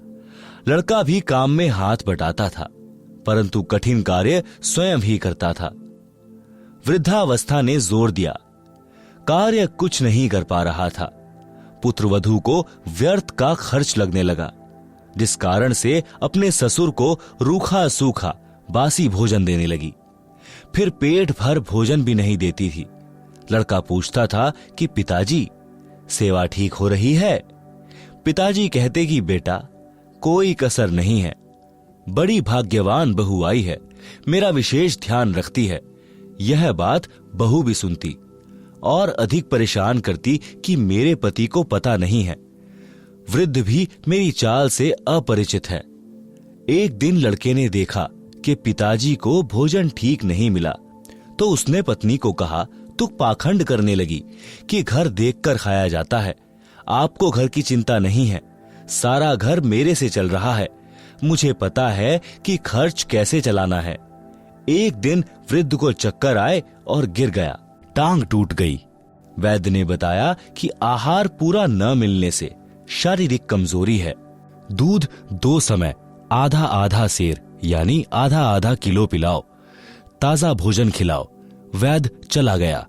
लड़का भी काम में हाथ बटाता था, परंतु कठिन कार्य स्वयं ही करता था। वृद्धावस्था ने जोर दिया, कार्य कुछ नहीं कर पा रहा था। पुत्रवधू को व्यर्थ का खर्च लगने लगा, जिस कारण से अपने ससुर को रूखा सूखा बासी भोजन देने लगी। फिर पेट भर भोजन भी नहीं देती थी। लड़का पूछता था कि पिताजी, सेवा ठीक हो रही है? पिताजी कहते कि बेटा, कोई कसर नहीं है, बड़ी भाग्यवान बहू आई है, मेरा विशेष ध्यान रखती है। यह बात बहू भी सुनती और अधिक परेशान करती कि मेरे पति को पता नहीं है। वृद्ध भी मेरी चाल से अपरिचित है। एक दिन लड़के ने देखा कि पिताजी को भोजन ठीक नहीं मिला, तो उसने पत्नी को कहा, तू पाखंड करने लगी कि घर देखकर खाया जाता है। आपको घर की चिंता नहीं है, सारा घर मेरे से चल रहा है, मुझे पता है कि खर्च कैसे चलाना है। एक दिन वृद्ध को चक्कर आए और गिर गया, टांग टूट गई। वैद्य ने बताया कि आहार पूरा न मिलने से शारीरिक कमजोरी है। दूध 2 समय आधा आधा सेर यानी आधा आधा किलो पिलाओ, ताजा भोजन खिलाओ। वैद्य चला गया।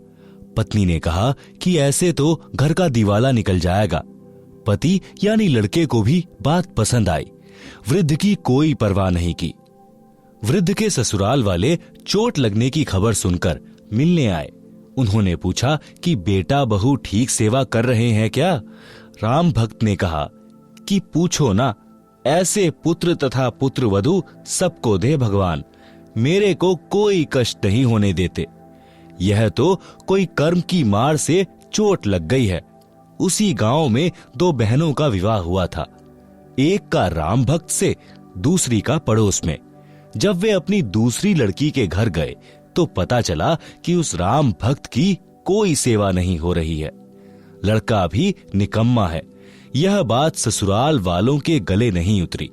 पत्नी ने कहा कि ऐसे तो घर का दिवाला निकल जाएगा। पति यानी लड़के को भी बात पसंद आई। वृद्ध की कोई परवाह नहीं की। वृद्ध के ससुराल वाले चोट लगने की खबर सुनकर मिलने आए। उन्होंने पूछा कि बेटा बहू ठीक सेवा कर रहे हैं क्या? राम भक्त ने कहा कि पूछो ना, ऐसे पुत्र तथा पुत्रवधू सबको दे भगवान, मेरे को कोई कष्ट नहीं होने देते। यह तो कोई कर्म की मार से चोट लग गई है। उसी गांव में 2 बहनों का विवाह हुआ था, एक का राम भक्त से, दूसरी का पड़ोस में। जब वे अपनी दूसरी लड़की के घर गए तो पता चला कि उस राम भक्त की कोई सेवा नहीं हो रही है। लड़का भी निकम्मा है। यह बात ससुराल वालों के गले नहीं उतरी,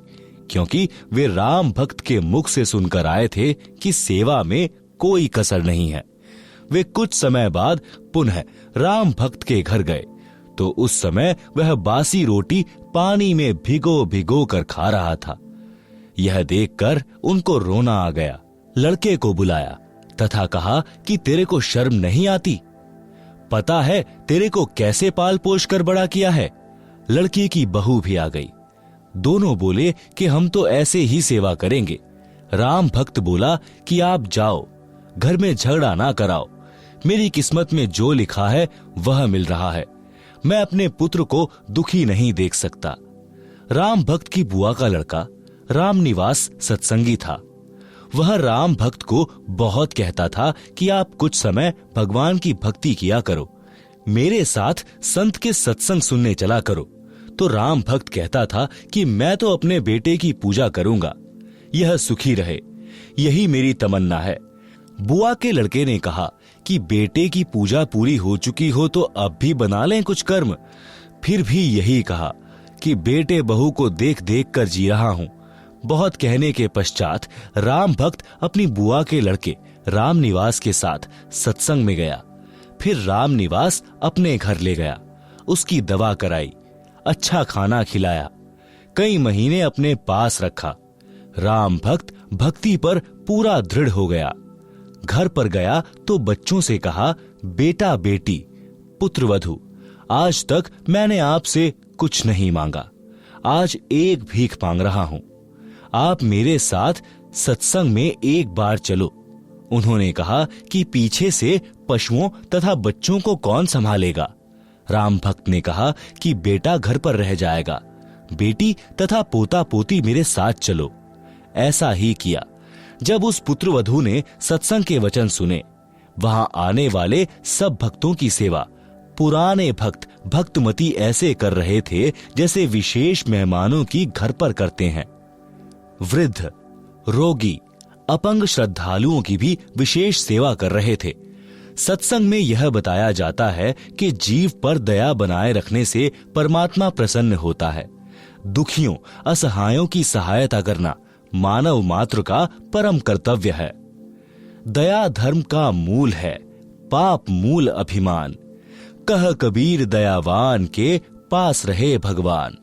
क्योंकि वे राम भक्त के मुख से सुनकर आए थे कि सेवा में कोई कसर नहीं है। वे कुछ समय बाद पुनः राम भक्त के घर गए तो उस समय वह बासी रोटी पानी में भिगो भिगो कर खा रहा था। यह देखकर उनको रोना आ गया। लड़के को बुलाया तथा कहा कि तेरे को शर्म नहीं आती? पता है तेरे को कैसे पाल पोष कर बड़ा किया है? लड़की की बहू भी आ गई। दोनों बोले कि हम तो ऐसे ही सेवा करेंगे। राम भक्त बोला कि आप जाओ, घर में झगड़ा ना कराओ। मेरी किस्मत में जो लिखा है वह मिल रहा है। मैं अपने पुत्र को दुखी नहीं देख सकता। राम भक्त की बुआ का लड़का राम निवास सत्संगी था। वह राम भक्त को बहुत कहता था कि आप कुछ समय भगवान की भक्ति किया करो, मेरे साथ संत के सत्संग सुनने चला करो, तो राम भक्त कहता था कि मैं तो अपने बेटे की पूजा करूंगा, यह सुखी रहे, यही मेरी तमन्ना है। बुआ के लड़के ने कहा कि बेटे की पूजा पूरी हो चुकी हो तो अब भी बना लें कुछ कर्म। फिर भी यही कहा कि बेटे बहू को देख देख कर जी रहा हूं। बहुत कहने के पश्चात राम भक्त अपनी बुआ के लड़के राम निवास के साथ सत्संग में गया। फिर राम निवास अपने घर ले गया, उसकी दवा कराई, अच्छा खाना खिलाया, कई महीने अपने पास रखा। राम भक्त भक्ति पर पूरा दृढ़ हो गया। घर पर गया तो बच्चों से कहा, बेटा बेटी पुत्र वधू, आज तक मैंने आपसे कुछ नहीं मांगा, आज एक भीख मांग रहा हूं, आप मेरे साथ सत्संग में एक बार चलो। उन्होंने कहा कि पीछे से पशुओं तथा बच्चों को कौन संभालेगा? राम भक्त ने कहा कि बेटा घर पर रह जाएगा, बेटी तथा पोता पोती मेरे साथ चलो। ऐसा ही किया। जब उस पुत्रवधू ने सत्संग के वचन सुने, वहां आने वाले सब भक्तों की सेवा पुराने भक्त भक्तमती ऐसे कर रहे थे जैसे विशेष मेहमानों की घर पर करते हैं। वृद्ध, रोगी, अपंग श्रद्धालुओं की भी विशेष सेवा कर रहे थे। सत्संग में यह बताया जाता है कि जीव पर दया बनाए रखने से परमात्मा प्रसन्न होता है। दुखियों, असहायों की सहायता करना मानव मात्र का परम कर्तव्य है। दया धर्म का मूल है, पाप मूल अभिमान। कह कबीर दयावान के पास रहे भगवान।